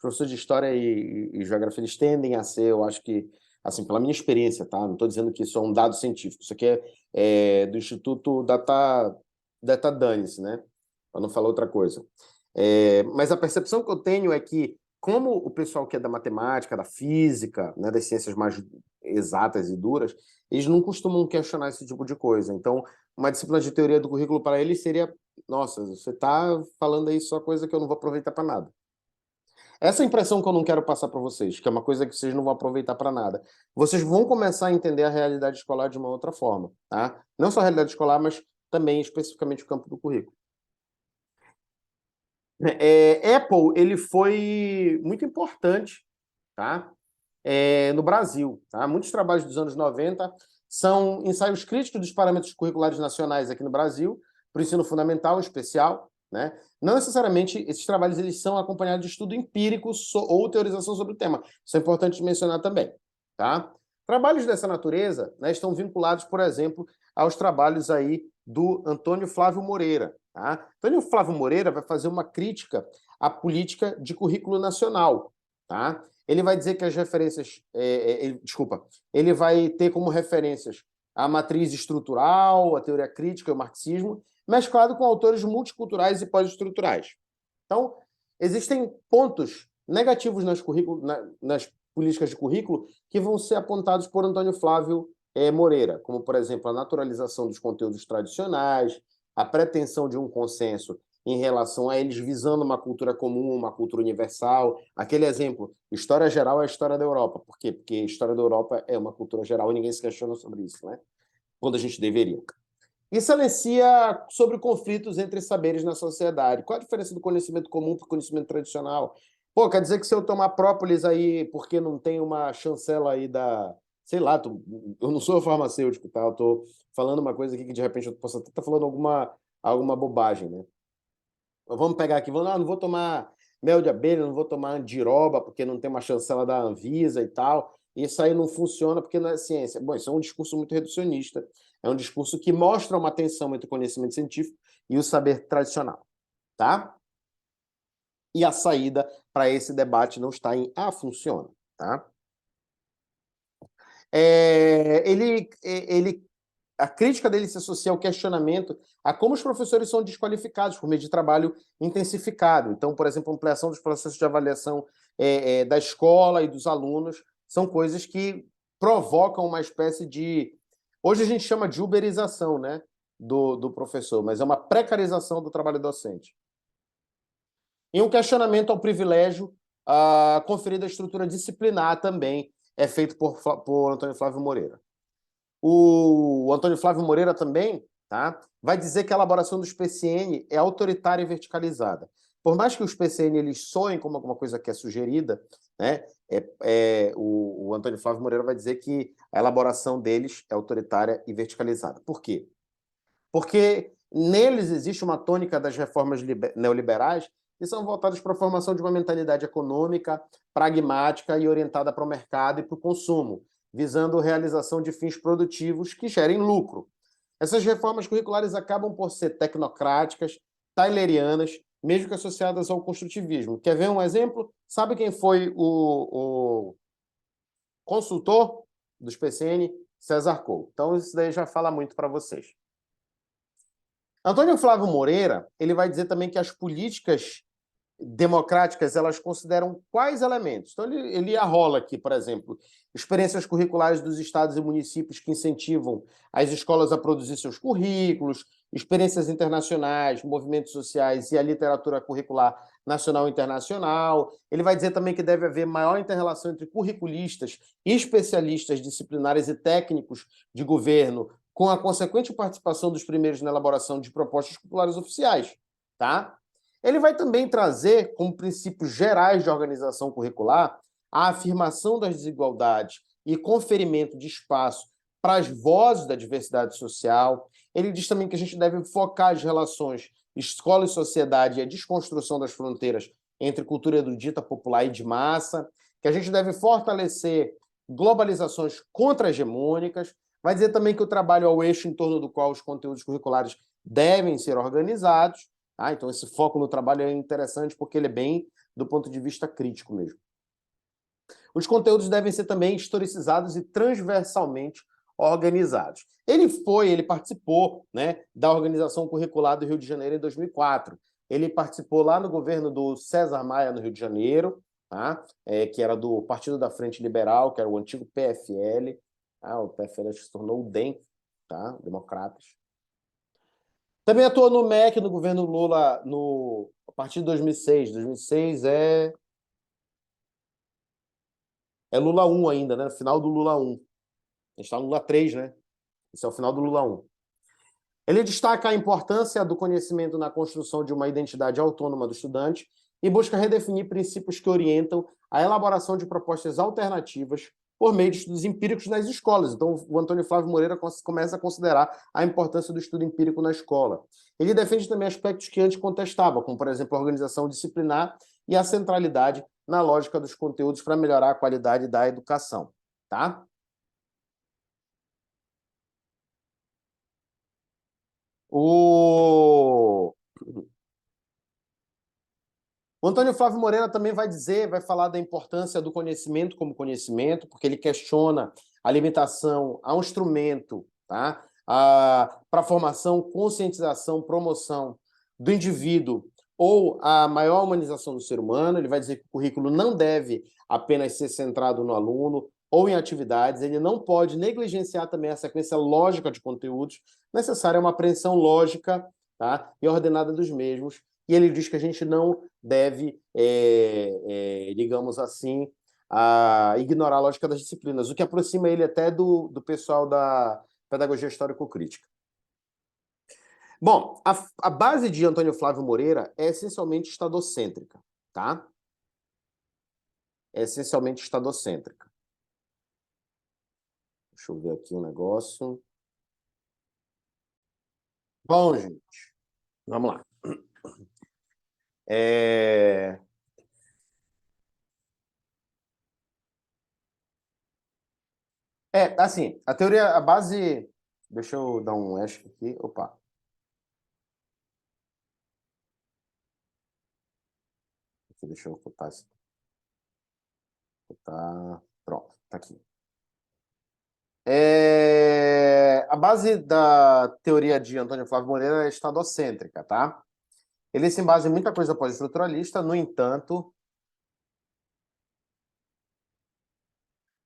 Professor de história e geografia, eles tendem a ser, eu acho que, assim, pela minha experiência, tá? Não estou dizendo que isso é um dado científico, isso aqui é do Instituto Data Danice, né? Para não falar outra coisa. Mas a percepção que eu tenho é que, como o pessoal que é da matemática, da física, né, das ciências mais exatas e duras, eles não costumam questionar esse tipo de coisa. Então, uma disciplina de teoria do currículo para eles seria: nossa, você está falando aí só coisa que eu não vou aproveitar para nada. Essa é a impressão que eu não quero passar para vocês, que é uma coisa que vocês não vão aproveitar para nada. Vocês vão começar a entender a realidade escolar de uma outra forma, tá? Não só a realidade escolar, mas também especificamente o campo do currículo. Apple, ele foi muito importante, tá? No Brasil, tá? Muitos trabalhos dos anos 90 são ensaios críticos dos parâmetros curriculares nacionais aqui no Brasil, para o ensino fundamental especial, né? Não necessariamente esses trabalhos eles são acompanhados de estudo empírico ou teorização sobre o tema. Isso é importante mencionar também, tá? Trabalhos dessa natureza, né, estão vinculados, por exemplo, aos trabalhos aí do Antônio Flávio Moreira, tá? Antônio Flávio Moreira vai fazer uma crítica à política de currículo nacional, tá? Ele vai dizer que as referências, ele vai ter como referências a matriz estrutural, a teoria crítica e o marxismo, mesclado com autores multiculturais e pós-estruturais. Então, existem pontos negativos nas políticas de currículo que vão ser apontados por Antônio Flávio Moreira, como, por exemplo, a naturalização dos conteúdos tradicionais, a pretensão de um consenso em relação a eles visando uma cultura comum, uma cultura universal. Aquele exemplo, história geral é a história da Europa. Por quê? Porque a história da Europa é uma cultura geral e ninguém se questiona sobre isso, né? Quando a gente deveria. E silencia sobre conflitos entre saberes na sociedade. Qual a diferença do conhecimento comum para o conhecimento tradicional? Pô, quer dizer que se eu tomar própolis aí, porque não tem uma chancela aí da... Sei lá, eu não sou farmacêutico, tá? Eu tô falando uma coisa aqui que de repente eu posso até estar falando alguma bobagem, né? Vamos pegar aqui, não vou tomar mel de abelha, não vou tomar andiroba, porque não tem uma chancela da Anvisa e tal. Isso aí não funciona porque não é ciência. Bom, isso é um discurso muito reducionista. É um discurso que mostra uma tensão entre o conhecimento científico e o saber tradicional, tá? E a saída para esse debate não está em funciona, tá? A crítica dele se associa ao questionamento a como os professores são desqualificados por meio de trabalho intensificado. Então, por exemplo, ampliação dos processos de avaliação da escola e dos alunos são coisas que provocam uma espécie de... Hoje a gente chama de uberização, né, do professor, mas é uma precarização do trabalho docente. E um questionamento ao privilégio conferido à estrutura disciplinar também é feito por Antônio Flávio Moreira. O Antônio Flávio Moreira também, tá, vai dizer que a elaboração dos PCN é autoritária e verticalizada. Por mais que os PCN eles soem como alguma coisa que é sugerida, né, o Antônio Flávio Moreira vai dizer que a elaboração deles é autoritária e verticalizada. Por quê? Porque neles existe uma tônica das reformas neoliberais que são voltadas para a formação de uma mentalidade econômica, pragmática e orientada para o mercado e para o consumo, visando a realização de fins produtivos que gerem lucro. Essas reformas curriculares acabam por ser tecnocráticas, taylerianas, mesmo que associadas ao construtivismo. Quer ver um exemplo? Sabe quem foi o consultor dos PCN? César Coe. Então, isso daí já fala muito para vocês. Antônio Flávio Moreira, ele vai dizer também que as políticas democráticas, elas consideram quais elementos? Então, ele arrola aqui, por exemplo, experiências curriculares dos estados e municípios que incentivam as escolas a produzir seus currículos, experiências internacionais, movimentos sociais e a literatura curricular nacional e internacional. Ele vai dizer também que deve haver maior inter-relação entre curriculistas e especialistas disciplinares e técnicos de governo, com a consequente participação dos primeiros na elaboração de propostas curriculares oficiais, tá? Ele vai também trazer, como princípios gerais de organização curricular, a afirmação das desigualdades e conferimento de espaço para as vozes da diversidade social. Ele diz também que a gente deve focar as relações escola e sociedade e a desconstrução das fronteiras entre cultura erudita, popular e de massa, que a gente deve fortalecer globalizações contra-hegemônicas. Vai dizer também que o trabalho é o eixo em torno do qual os conteúdos curriculares devem ser organizados. Ah, então esse foco no trabalho é interessante porque ele é bem do ponto de vista crítico mesmo. Os conteúdos devem ser também historicizados e transversalmente organizados. Ele participou, né, da organização curricular do Rio de Janeiro em 2004. Ele participou lá no governo do César Maia, no Rio de Janeiro, tá? Que era do Partido da Frente Liberal, que era o antigo PFL. Tá? O PFL se tornou o DEM, tá? Democratas. Também atuou no MEC, no governo Lula, a partir de 2006. 2006 é Lula 1 ainda, né? Final do Lula 1. A gente está no Lula 3, né? Esse é o final do Lula 1. Ele destaca a importância do conhecimento na construção de uma identidade autônoma do estudante e busca redefinir princípios que orientam a elaboração de propostas alternativas por meio de estudos empíricos nas escolas. Então, o Antônio Flávio Moreira começa a considerar a importância do estudo empírico na escola. Ele defende também aspectos que antes contestava, como, por exemplo, a organização disciplinar e a centralidade na lógica dos conteúdos para melhorar a qualidade da educação. Tá? O Antônio Flávio Moreira também vai falar da importância do conhecimento como conhecimento, porque ele questiona a limitação a um instrumento, tá? Para formação, conscientização, promoção do indivíduo ou a maior humanização do ser humano. Ele vai dizer que o currículo não deve apenas ser centrado no aluno ou em atividades, ele não pode negligenciar também a sequência lógica de conteúdos, necessária é uma apreensão lógica, tá? E ordenada dos mesmos, e ele diz que a gente não deve, digamos assim, ignorar a lógica das disciplinas, o que aproxima ele até do pessoal da pedagogia histórico-crítica. Bom, a base de Antônio Flávio Moreira é essencialmente estadocêntrica, tá? É essencialmente estadocêntrica. Deixa eu ver aqui um negócio. Bom, gente, vamos lá. Assim, a teoria, a base... Deixa eu dar um hash aqui. Opa. Aqui, deixa eu botar isso. Pronto, tá aqui. A base da teoria de Antônio Flávio Moreira é estadocêntrica, tá? Ele se embasa em muita coisa pós-estruturalista, no entanto,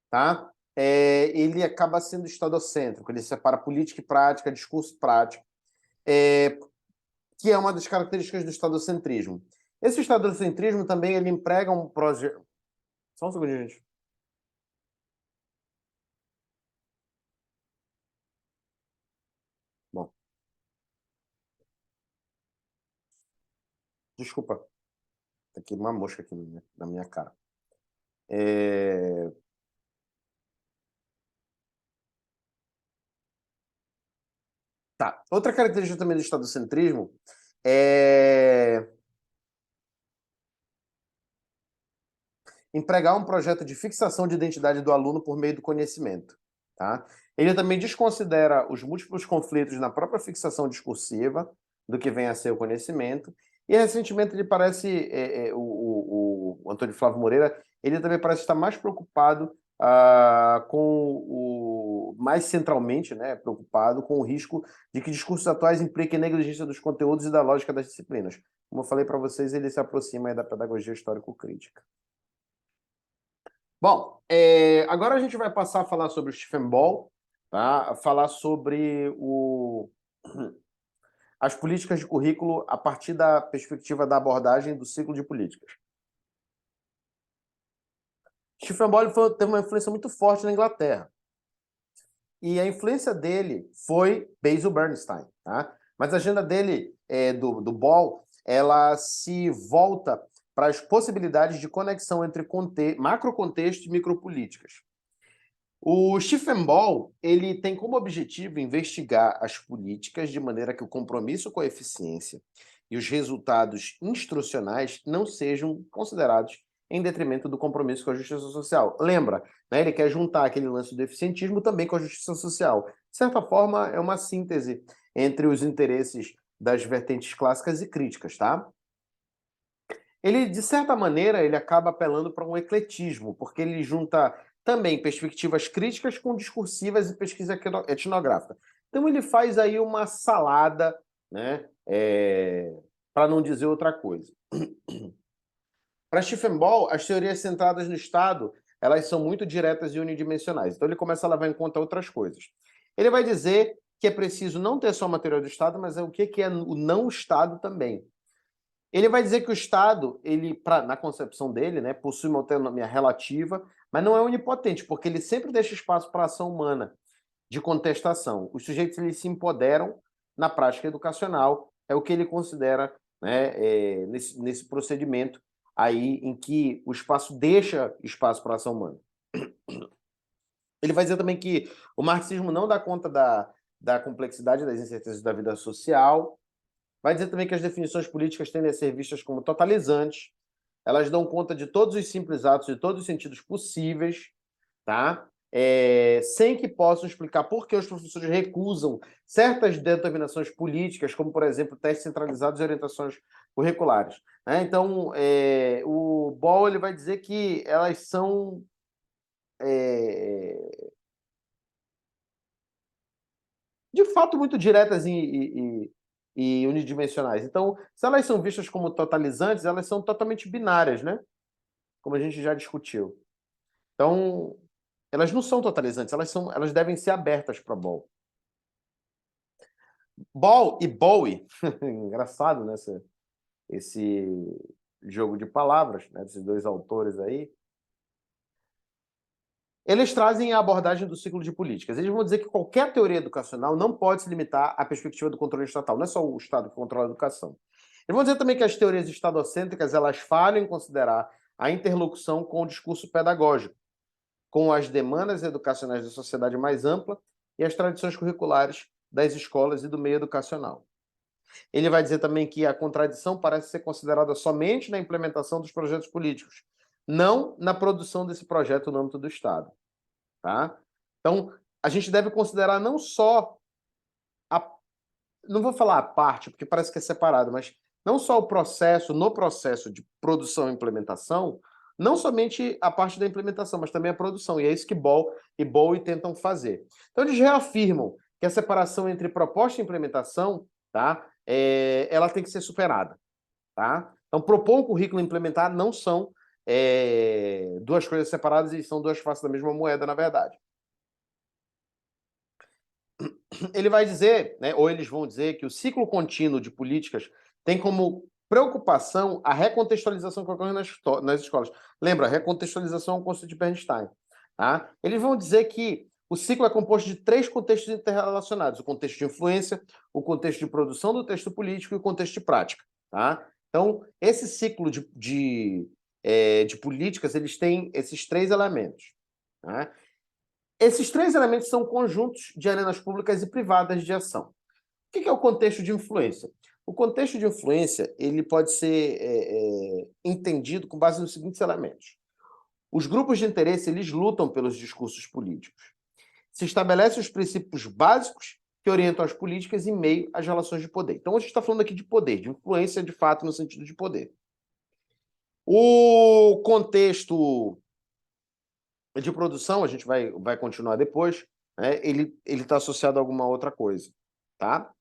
tá? Ele acaba sendo estadocêntrico, ele separa política e prática, discurso prático, que é uma das características do estadocentrismo. Esse estadocentrismo também ele emprega um projeto... Só um segundinho, gente. Bom. Desculpa. Tá aqui uma mosca aqui na minha cara. Tá. Outra característica também do estadocentrismo é empregar um projeto de fixação de identidade do aluno por meio do conhecimento. Tá? Ele também desconsidera os múltiplos conflitos na própria fixação discursiva do que vem a ser o conhecimento. E recentemente ele parece, o Antônio Flávio Moreira, ele também parece estar mais preocupado mais centralmente, né, preocupado com o risco de que discursos atuais impliquem negligência dos conteúdos e da lógica das disciplinas. Como eu falei para vocês, ele se aproxima aí da pedagogia histórico-crítica. Bom, agora a gente vai passar a falar sobre o Stephen Ball, tá? Falar sobre as políticas de currículo a partir da perspectiva da abordagem do ciclo de políticas. Stephen Ball teve uma influência muito forte na Inglaterra. E a influência dele foi Basil Bernstein. Tá? Mas a agenda dele, do Ball, ela se volta para as possibilidades de conexão entre macrocontexto e micropolíticas. O Stephen Ball, ele tem como objetivo investigar as políticas de maneira que o compromisso com a eficiência e os resultados instrucionais não sejam considerados em detrimento do compromisso com a justiça social. Lembra, né, ele quer juntar aquele lance do eficientismo também com a justiça social. De certa forma, é uma síntese entre os interesses das vertentes clássicas e críticas, tá? Ele, de certa maneira, ele acaba apelando para um ecletismo, porque ele junta também perspectivas críticas com discursivas e pesquisa etnográfica. Então ele faz aí uma salada, né, para não dizer outra coisa. Para Stephen Ball, as teorias centradas no Estado, elas são muito diretas e unidimensionais. Então ele começa a levar em conta outras coisas. Ele vai dizer que é preciso não ter só uma teoria do Estado, mas o que é o não Estado também. Ele vai dizer que o Estado, ele, na concepção dele, né, possui uma autonomia relativa, mas não é onipotente, porque ele sempre deixa espaço para a ação humana de contestação. Os sujeitos eles se empoderam na prática educacional, é o que ele considera, né, nesse procedimento aí em que o espaço deixa espaço para a ação humana. Ele vai dizer também que o marxismo não dá conta da complexidade das incertezas da vida social. Vai dizer também que as definições políticas tendem a ser vistas como totalizantes, elas dão conta de todos os simples atos, de todos os sentidos possíveis, tá? Sem que possam explicar por que os professores recusam certas determinações políticas, como, por exemplo, testes centralizados e orientações curriculares. Né? Então, o Ball ele vai dizer que elas são de fato muito diretas e unidimensionais. Então, se elas são vistas como totalizantes, elas são totalmente binárias, né? Como a gente já discutiu. Então, elas não são totalizantes, elas devem ser abertas para Ball. Ball e Bowie, engraçado, né? Esse jogo de palavras, né? Desses dois autores aí. Eles trazem a abordagem do ciclo de políticas. Eles vão dizer que qualquer teoria educacional não pode se limitar à perspectiva do controle estatal. Não é só o Estado que controla a educação. Eles vão dizer também que as teorias estadocêntricas elas falham em considerar a interlocução com o discurso pedagógico, com as demandas educacionais da sociedade mais ampla e as tradições curriculares das escolas e do meio educacional. Ele vai dizer também que a contradição parece ser considerada somente na implementação dos projetos políticos, não na produção desse projeto no âmbito do Estado. Tá? Então, a gente deve considerar não só não vou falar a parte, porque parece que é separado, mas não só o processo, no processo de produção e implementação, não somente a parte da implementação, mas também a produção. E é isso que Ball e Bowie tentam fazer. Então, eles reafirmam que a separação entre proposta e implementação, tá, ela tem que ser superada. Tá? Então, propor um currículo e implementar não são duas coisas separadas e são duas faces da mesma moeda, na verdade. Ele vai dizer, né, ou eles vão dizer, que o ciclo contínuo de políticas tem como preocupação a recontextualização que ocorre nas escolas. Lembra, recontextualização é um conceito de Bernstein. Tá? Eles vão dizer que o ciclo é composto de três contextos interrelacionados: o contexto de influência, o contexto de produção do texto político e o contexto de prática. Tá? Então, esse ciclo de políticas, eles têm esses três elementos. Tá? Esses três elementos são conjuntos de arenas públicas e privadas de ação. O que é o contexto de influência? O contexto de influência ele pode ser entendido com base nos seguintes elementos. Os grupos de interesse eles lutam pelos discursos políticos. Se estabelecem os princípios básicos que orientam as políticas em meio às relações de poder. Então, a gente está falando aqui de poder, de influência de fato no sentido de poder. O contexto de produção, a gente vai continuar depois, né, ele está associado a alguma outra coisa. Tá?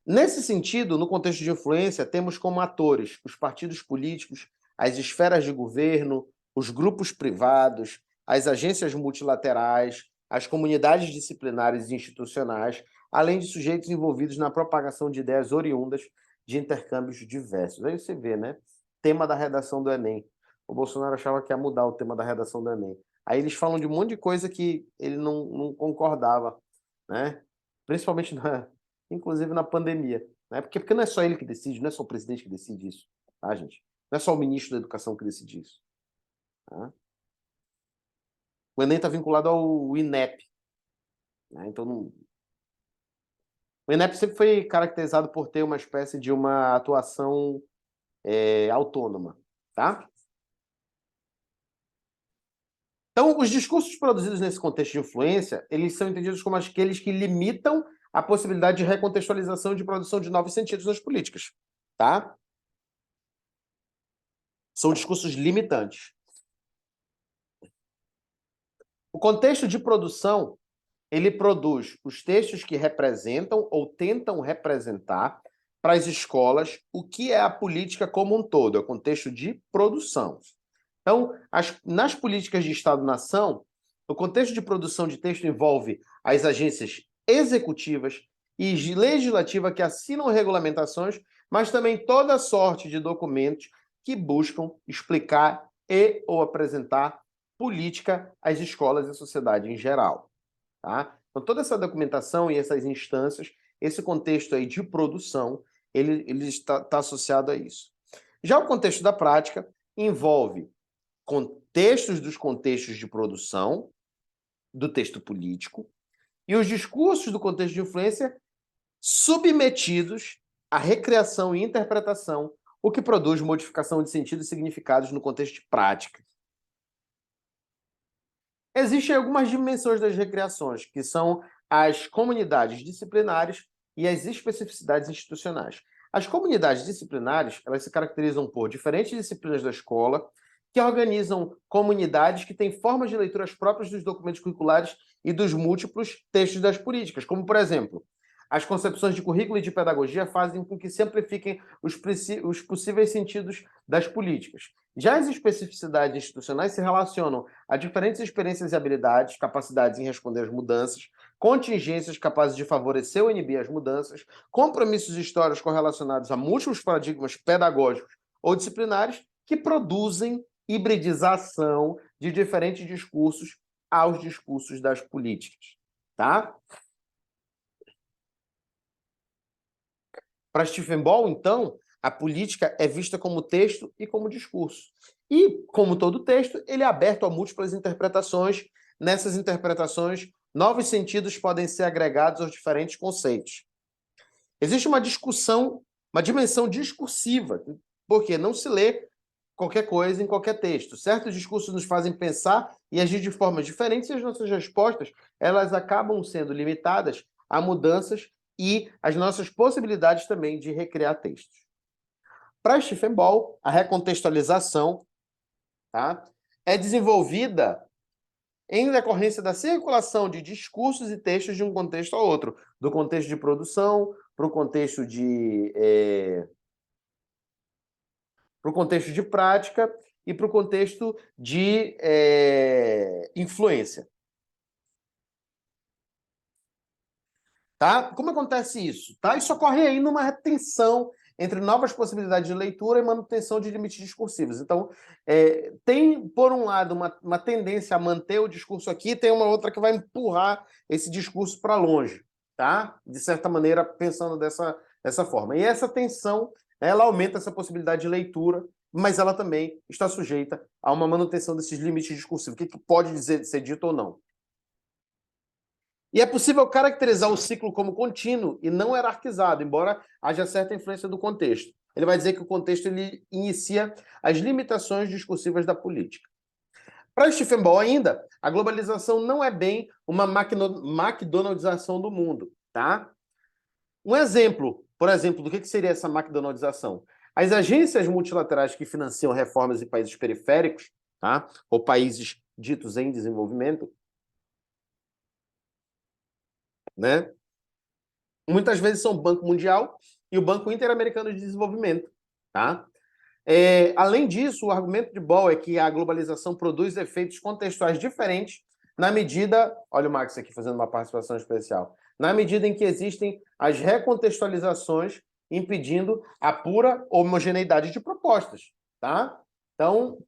Nesse sentido, no contexto de influência, temos como atores os partidos políticos, as esferas de governo, os grupos privados, as agências multilaterais, as comunidades disciplinares e institucionais, além de sujeitos envolvidos na propagação de ideias oriundas de intercâmbios diversos. Aí você vê, né? Tema da redação do Enem. O Bolsonaro achava que ia mudar o tema da redação do Enem. Aí eles falam de um monte de coisa que ele não concordava, né? Principalmente inclusive na pandemia. Né? Porque não é só ele que decide, não é só o presidente que decide isso, tá, gente? Não é só o ministro da Educação que decide isso. Tá? O Enem está vinculado ao INEP. Né? Então, o INEP sempre foi caracterizado por ter uma espécie de uma atuação autônoma. Tá? Então, os discursos produzidos nesse contexto de influência, eles são entendidos como aqueles que limitam a possibilidade de recontextualização e de produção de novos sentidos nas políticas. Tá? São discursos limitantes. O contexto de produção, ele produz os textos que representam ou tentam representar para as escolas o que é a política como um todo, é o contexto de produção. Então, nas políticas de Estado-nação, o contexto de produção de texto envolve as agências executivas e legislativas que assinam regulamentações, mas também toda sorte de documentos que buscam explicar e ou apresentar política às escolas e à sociedade em geral. Tá? Então, toda essa documentação e essas instâncias, esse contexto aí de produção, ele está associado a isso. Já o contexto da prática envolve contextos dos contextos de produção do texto político e os discursos do contexto de influência submetidos à recriação e interpretação, o que produz modificação de sentido e significados no contexto de prática. Existem algumas dimensões das recriações, que são as comunidades disciplinares e as especificidades institucionais. As comunidades disciplinares, elas se caracterizam por diferentes disciplinas da escola, que organizam comunidades que têm formas de leituras próprias dos documentos curriculares e dos múltiplos textos das políticas, como, por exemplo, as concepções de currículo e de pedagogia fazem com que se amplifiquem os possíveis sentidos das políticas. Já as especificidades institucionais se relacionam a diferentes experiências e habilidades, capacidades em responder às mudanças, contingências capazes de favorecer ou inibir as mudanças, compromissos históricos correlacionados a múltiplos paradigmas pedagógicos ou disciplinares que produzem hibridização de diferentes discursos aos discursos das políticas. Tá? Para Stephen Ball, então, a política é vista como texto e como discurso. E, como todo texto, ele é aberto a múltiplas interpretações. Nessas interpretações, novos sentidos podem ser agregados aos diferentes conceitos. Existe uma discussão, uma dimensão discursiva, porque não se lê qualquer coisa em qualquer texto. Certos discursos nos fazem pensar e agir de formas diferentes e as nossas respostas, elas acabam sendo limitadas a mudanças e as nossas possibilidades também de recriar textos. Para Stephen Ball, a recontextualização, tá, é desenvolvida em decorrência da circulação de discursos e textos de um contexto a outro, do contexto de produção para o contexto de prática e para o contexto de influência. Tá? Como acontece isso? Tá? Isso ocorre aí numa retenção entre novas possibilidades de leitura e manutenção de limites discursivos. Então, tem, por um lado, uma tendência a manter o discurso aqui, tem uma outra que vai empurrar esse discurso para longe, tá? De certa maneira, pensando dessa forma. E essa tensão, ela aumenta essa possibilidade de leitura, mas ela também está sujeita a uma manutenção desses limites discursivos. O que pode ser dito ou não? E é possível caracterizar o ciclo como contínuo e não hierarquizado, embora haja certa influência do contexto. Ele vai dizer que o contexto ele inicia as limitações discursivas da política. Para Stephen Ball ainda, a globalização não é bem uma McDonaldização do mundo. Tá? Um exemplo, por exemplo, do que seria essa McDonaldização? As agências multilaterais que financiam reformas em países periféricos, tá? Ou países ditos em desenvolvimento, né? Muitas vezes são o Banco Mundial e o Banco Interamericano de Desenvolvimento. Tá? Além disso, o argumento de Ball é que a globalização produz efeitos contextuais diferentes na medida... Olha o Max aqui fazendo uma participação especial. Na medida em que existem as recontextualizações impedindo a pura homogeneidade de propostas. Tá? Então,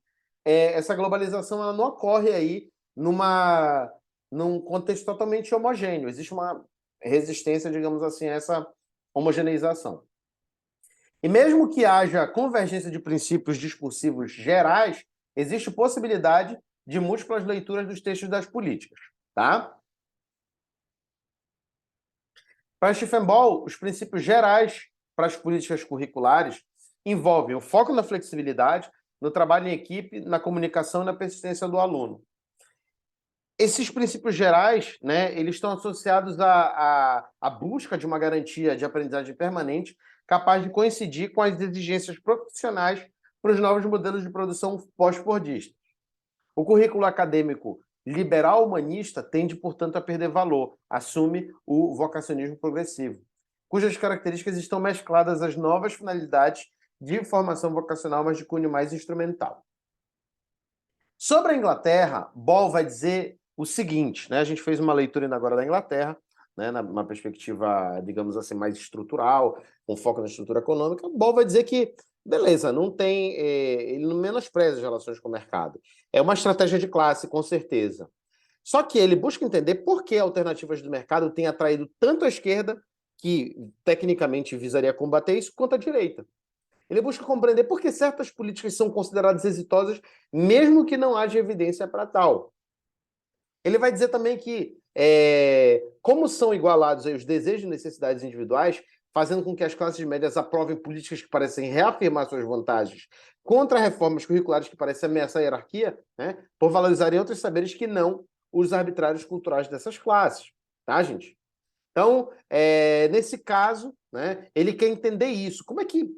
essa globalização ela não ocorre aí num contexto totalmente homogêneo. Existe resistência, digamos assim, a essa homogeneização. E mesmo que haja convergência de princípios discursivos gerais, existe possibilidade de múltiplas leituras dos textos das políticas, tá? Para Schiffenball, os princípios gerais para as políticas curriculares envolvem o foco na flexibilidade, no trabalho em equipe, na comunicação e na persistência do aluno. Esses princípios gerais, né, eles estão associados à busca de uma garantia de aprendizagem permanente capaz de coincidir com as exigências profissionais para os novos modelos de produção pós-fordistas. O currículo acadêmico liberal humanista tende, portanto, a perder valor, assume o vocacionismo progressivo, cujas características estão mescladas às novas finalidades de formação vocacional, mas de cunho mais instrumental. Sobre a Inglaterra, Ball vai dizer o seguinte, né? A gente fez uma leitura ainda agora da Inglaterra, né, na perspectiva, digamos assim, mais estrutural, com foco na estrutura econômica. Ball vai dizer que, beleza, não tem, ele não menospreza as relações com o mercado. É uma estratégia de classe, com certeza. Só que ele busca entender por que alternativas do mercado têm atraído tanto a esquerda, que tecnicamente visaria combater isso, quanto a direita. Ele busca compreender por que certas políticas são consideradas exitosas, mesmo que não haja evidência para tal. Ele vai dizer também que, como são igualados aí os desejos e necessidades individuais, fazendo com que as classes médias aprovem políticas que parecem reafirmar suas vantagens contra reformas curriculares que parecem ameaçar a hierarquia, né, por valorizarem outros saberes que não os arbitrários culturais dessas classes. Tá, gente? Então, nesse caso, né, ele quer entender isso. Como é que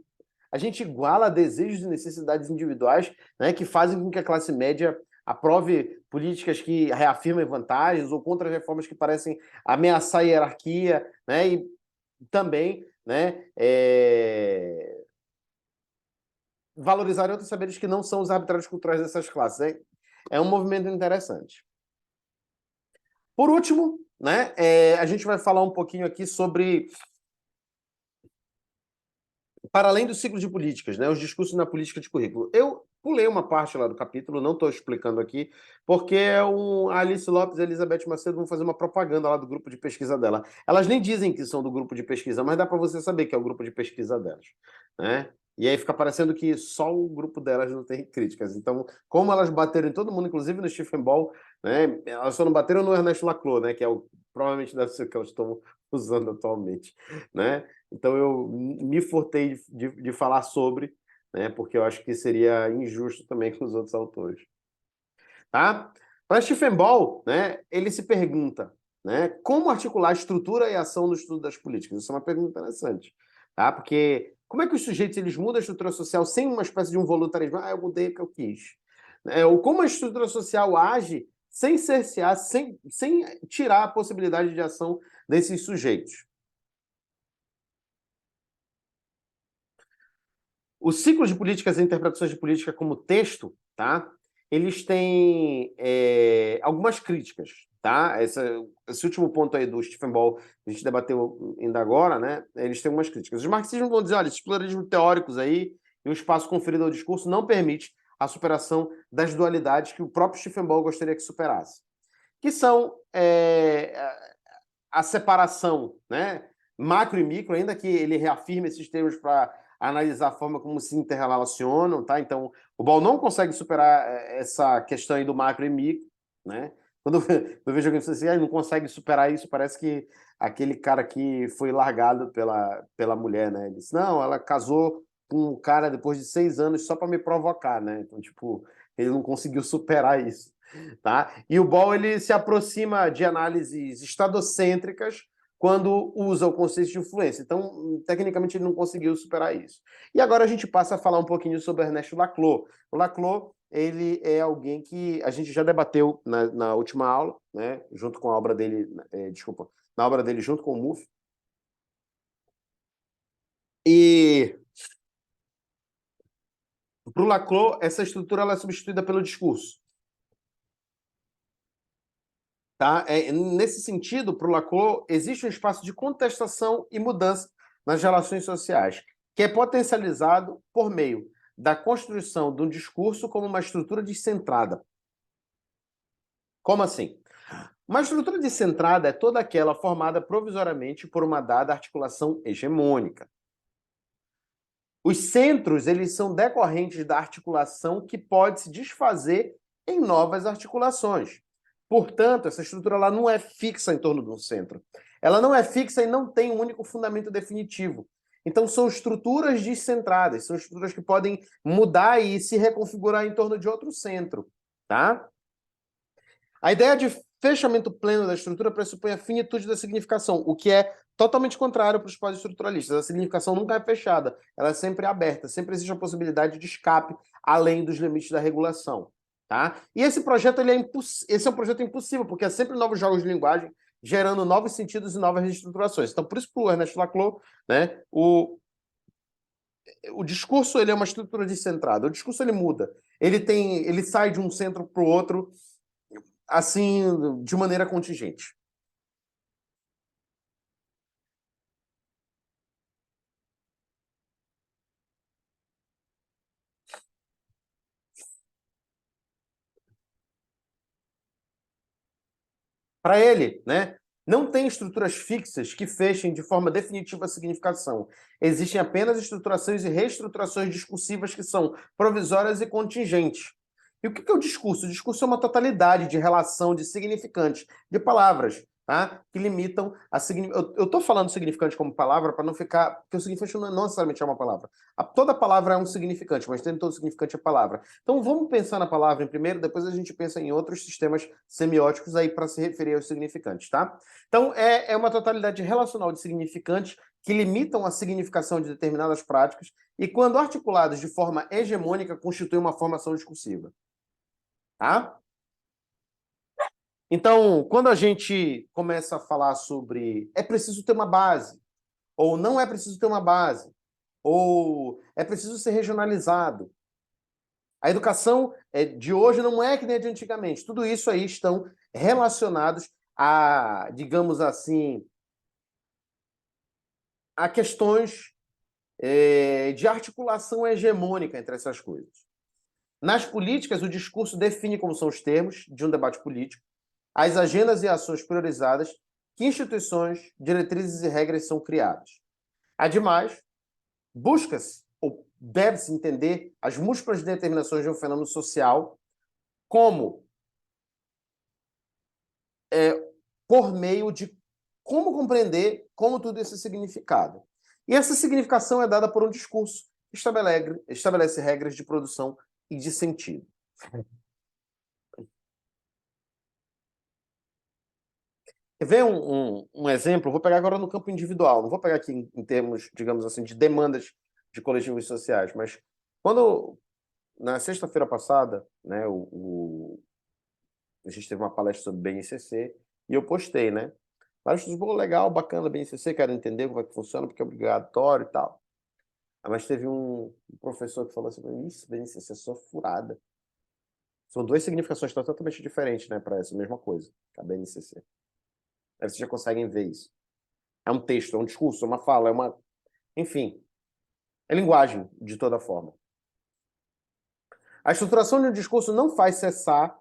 a gente iguala desejos e necessidades individuais, né, que fazem com que a classe média aprove políticas que reafirmem vantagens ou contra reformas que parecem ameaçar a hierarquia, né, e também, né, valorizar outros saberes que não são os arbitrários culturais dessas classes. Né? É um movimento interessante. Por último, né, a gente vai falar um pouquinho aqui sobre, para além do ciclo de políticas, né, os discursos na política de currículo. Eu pulei uma parte lá do capítulo, não estou explicando aqui, porque a Alice Lopes e a Elizabeth Macedo vão fazer uma propaganda lá do grupo de pesquisa dela. Elas nem dizem que são do grupo de pesquisa, mas dá para você saber que é o grupo de pesquisa delas, né? E aí fica parecendo que só o grupo delas não tem críticas. Então, como elas bateram em todo mundo, inclusive no Stephen Ball, né, elas só não bateram no Ernesto Laclau, né, que é provavelmente deve ser o que elas estão usando atualmente, né? Então eu me furtei de falar sobre, né, porque eu acho que seria injusto também com os outros autores. Tá? Para Stephen Ball, né, ele se pergunta, né, como articular a estrutura e a ação no estudo das políticas. Isso é uma pergunta interessante, tá? Porque como é que os sujeitos eles mudam a estrutura social sem uma espécie de um voluntarismo? Ah, eu mudei porque eu quis. Ou como a estrutura social age sem cercear, sem tirar a possibilidade de ação desses sujeitos. Os ciclos de políticas e interpretações de política como texto, tá? Eles têm algumas críticas, tá? Esse último ponto aí do Stephen Ball, a gente debateu ainda agora, né? Eles têm algumas críticas. Os marxistas vão dizer, olha, esses pluralismos teóricos aí e o espaço conferido ao discurso não permite a superação das dualidades que o próprio Stephen Ball gostaria que superasse. Que são a separação, né? Macro e micro, ainda que ele reafirme esses termos para analisar a forma como se interrelacionam, tá? Então, o Ball não consegue superar essa questão aí do macro e micro, né? Quando eu vejo alguém assim, ele não consegue superar isso, parece que aquele cara que foi largado pela mulher, né? Ele disse, não, ela casou com um cara depois de 6 anos só para me provocar, né? Então, tipo, ele não conseguiu superar isso, tá? E o Ball, ele se aproxima de análises estadocêntricas quando usa o conceito de influência. Então, tecnicamente, ele não conseguiu superar isso. E agora a gente passa a falar um pouquinho sobre Ernesto Laclau. O Laclau, ele é alguém que a gente já debateu na última aula, né, junto com a obra dele, na obra dele junto com o Mouffe. E para o Laclau, essa estrutura ela é substituída pelo discurso. Tá? Nesse sentido, para o Laclau, existe um espaço de contestação e mudança nas relações sociais, que é potencializado por meio da construção de um discurso como uma estrutura descentrada. Como assim? Uma estrutura descentrada é toda aquela formada provisoriamente por uma dada articulação hegemônica. Os centros, eles são decorrentes da articulação que pode se desfazer em novas articulações. Portanto, essa estrutura ela não é fixa em torno de um centro. Ela não é fixa e não tem um único fundamento definitivo. Então, são estruturas descentradas, são estruturas que podem mudar e se reconfigurar em torno de outro centro, tá? A ideia de fechamento pleno da estrutura pressupõe a finitude da significação, o que é totalmente contrário para os pós-estruturalistas. A significação nunca é fechada, ela é sempre aberta, sempre existe a possibilidade de escape além dos limites da regulação. Tá? E esse projeto esse é um projeto impossível, porque é sempre novos jogos de linguagem, gerando novos sentidos e novas reestruturações. Então, por isso, para o Ernest Laclau, né, o discurso ele é uma estrutura descentrada. O discurso ele muda. Ele sai de um centro para o outro assim, de maneira contingente. Para ele, né, não tem estruturas fixas que fechem de forma definitiva a significação. Existem apenas estruturações e reestruturações discursivas que são provisórias e contingentes. E o que é o discurso? O discurso é uma totalidade de relação de significantes, de palavras, tá? Que limitam a significância. Eu estou falando significante como palavra para não ficar. Porque o significante não necessariamente é uma palavra. Toda palavra é um significante, mas nem todo significante é palavra. Então vamos pensar na palavra em primeiro, depois a gente pensa em outros sistemas semióticos aí para se referir aos significantes, tá? Então é uma totalidade relacional de significantes que limitam a significação de determinadas práticas e, quando articuladas de forma hegemônica, constituem uma formação discursiva. Tá? Então, quando a gente começa a falar sobre é preciso ter uma base, ou não é preciso ter uma base, ou é preciso ser regionalizado, a educação de hoje não é que nem a de antigamente. Tudo isso aí estão relacionados a, digamos assim, a questões de articulação hegemônica entre essas coisas. Nas políticas, o discurso define como são os termos de um debate político, as agendas e ações priorizadas, que instituições, diretrizes e regras são criadas. Ademais, busca-se ou deve-se entender as múltiplas determinações de um fenômeno social como por meio de como compreender como tudo isso é significado. E essa significação é dada por um discurso que estabelece regras de produção e de sentido. Quer ver um exemplo? Vou pegar agora no campo individual, não vou pegar aqui em termos, digamos assim, de demandas de coletivos sociais, mas quando, na sexta-feira passada, né, a gente teve uma palestra sobre BNCC e eu postei, né? Vários pessoas, legal, bacana, BNCC, quero entender como é que funciona, porque é obrigatório e tal. Mas teve um professor que falou assim, isso, BNCC é só furada. São duas significações totalmente diferentes, né, para essa mesma coisa, a BNCC. Aí vocês já conseguem ver isso. É um texto, é um discurso, é uma fala, é uma... Enfim, é linguagem, de toda forma. A estruturação de um discurso não faz cessar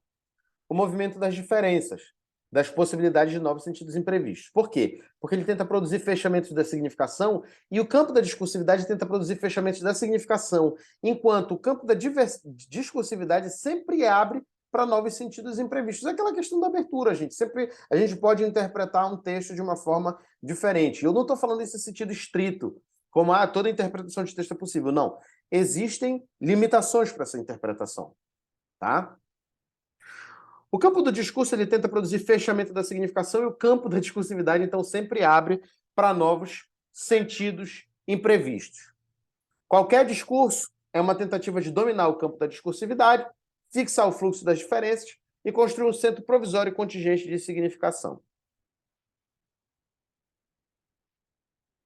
o movimento das diferenças, das possibilidades de novos sentidos imprevistos. Por quê? Porque ele tenta produzir fechamentos da significação e o campo da discursividade tenta produzir fechamentos da significação, enquanto o campo da discursividade sempre abre para novos sentidos imprevistos. É aquela questão da abertura, gente. Sempre a gente pode interpretar um texto de uma forma diferente. Eu não estou falando nesse sentido estrito, como toda interpretação de texto é possível. Não. Existem limitações para essa interpretação. Tá? O campo do discurso ele tenta produzir fechamento da significação e o campo da discursividade, então, sempre abre para novos sentidos imprevistos. Qualquer discurso é uma tentativa de dominar o campo da discursividade, fixar o fluxo das diferenças e construir um centro provisório e contingente de significação.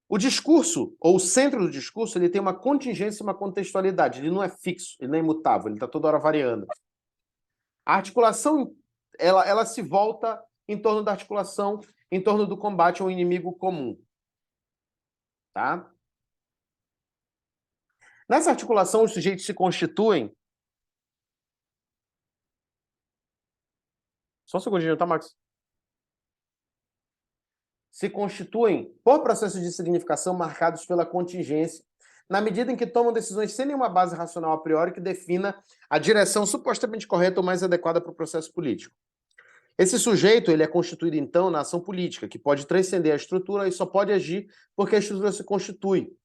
O discurso, ou o centro do discurso, ele tem uma contingência e uma contextualidade. Ele não é fixo, ele não é imutável, ele está toda hora variando. A articulação, ela se volta em torno da articulação, em torno do combate ao inimigo comum. Tá? Nessa articulação, os sujeitos se constituem... Só um segundinho, tá, Max? se constituem por processos de significação marcados pela contingência, na medida em que tomam decisões sem nenhuma base racional a priori que defina a direção supostamente correta ou mais adequada para o processo político. Esse sujeito ele é constituído, então, na ação política, que pode transcender a estrutura e só pode agir porque a estrutura se constitui.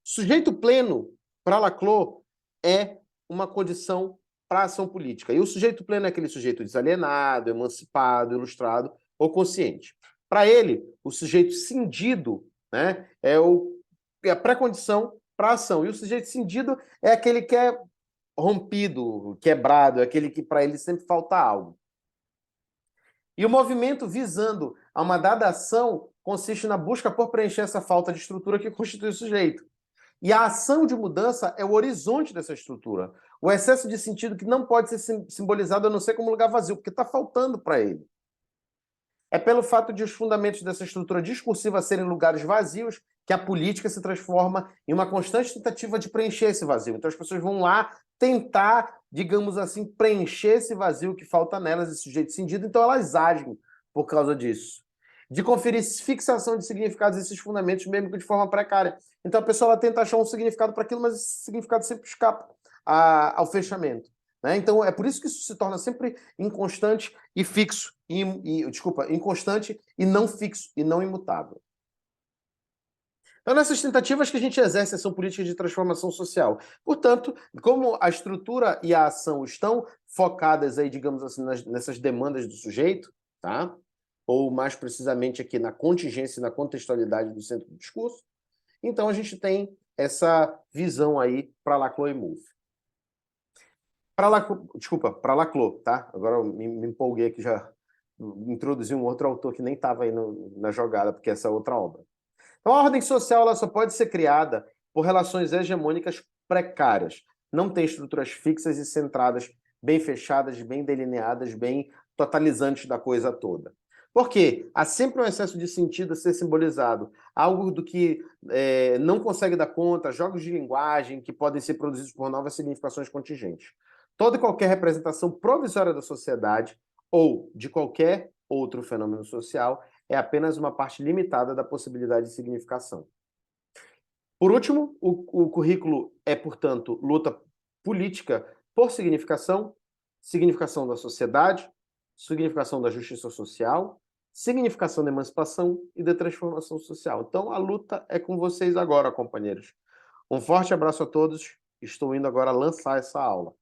Sujeito pleno, para Laclau, é uma condição para a ação política. E o sujeito pleno é aquele sujeito desalienado, emancipado, ilustrado ou consciente. Para ele, o sujeito cindido, né, é a pré-condição para a ação. E o sujeito cindido é aquele que é rompido, quebrado, é aquele que para ele sempre falta algo. E o movimento visando a uma dada ação consiste na busca por preencher essa falta de estrutura que constitui o sujeito. E a ação de mudança é o horizonte dessa estrutura. O excesso de sentido que não pode ser simbolizado a não ser como lugar vazio, porque está faltando para ele. É pelo fato de os fundamentos dessa estrutura discursiva serem lugares vazios que a política se transforma em uma constante tentativa de preencher esse vazio. Então as pessoas vão lá tentar, digamos assim, preencher esse vazio que falta nelas, esse sujeito cindido, então elas agem por causa disso. De conferir fixação de significados a esses fundamentos, mesmo que de forma precária. Então a pessoa ela tenta achar um significado para aquilo, mas esse significado sempre escapa ao fechamento. Né? Então é por isso que isso se torna sempre inconstante e fixo, inconstante e não fixo, e não imutável. Então, nessas tentativas que a gente exerce ação política de transformação social. Portanto, como a estrutura e a ação estão focadas aí, digamos assim, nessas demandas do sujeito, tá? Ou mais precisamente aqui na contingência e na contextualidade do centro do discurso, então a gente tem essa visão aí para Laclau e Mouffe. Para Laclau, tá? Agora eu me empolguei aqui, já introduzi um outro autor que nem estava aí na jogada, porque essa é outra obra. Então, a ordem social ela só pode ser criada por relações hegemônicas precárias. Não tem estruturas fixas e centradas, bem fechadas, bem delineadas, bem totalizantes da coisa toda. Por quê? Há sempre um excesso de sentido a ser simbolizado. Algo do que não consegue dar conta, jogos de linguagem que podem ser produzidos por novas significações contingentes. Toda e qualquer representação provisória da sociedade ou de qualquer outro fenômeno social é apenas uma parte limitada da possibilidade de significação. Por último, o currículo é, portanto, luta política por significação, significação da sociedade, significação da justiça social, significação da emancipação e da transformação social. Então, a luta é com vocês agora, companheiros. Um forte abraço a todos. Estou indo agora lançar essa aula.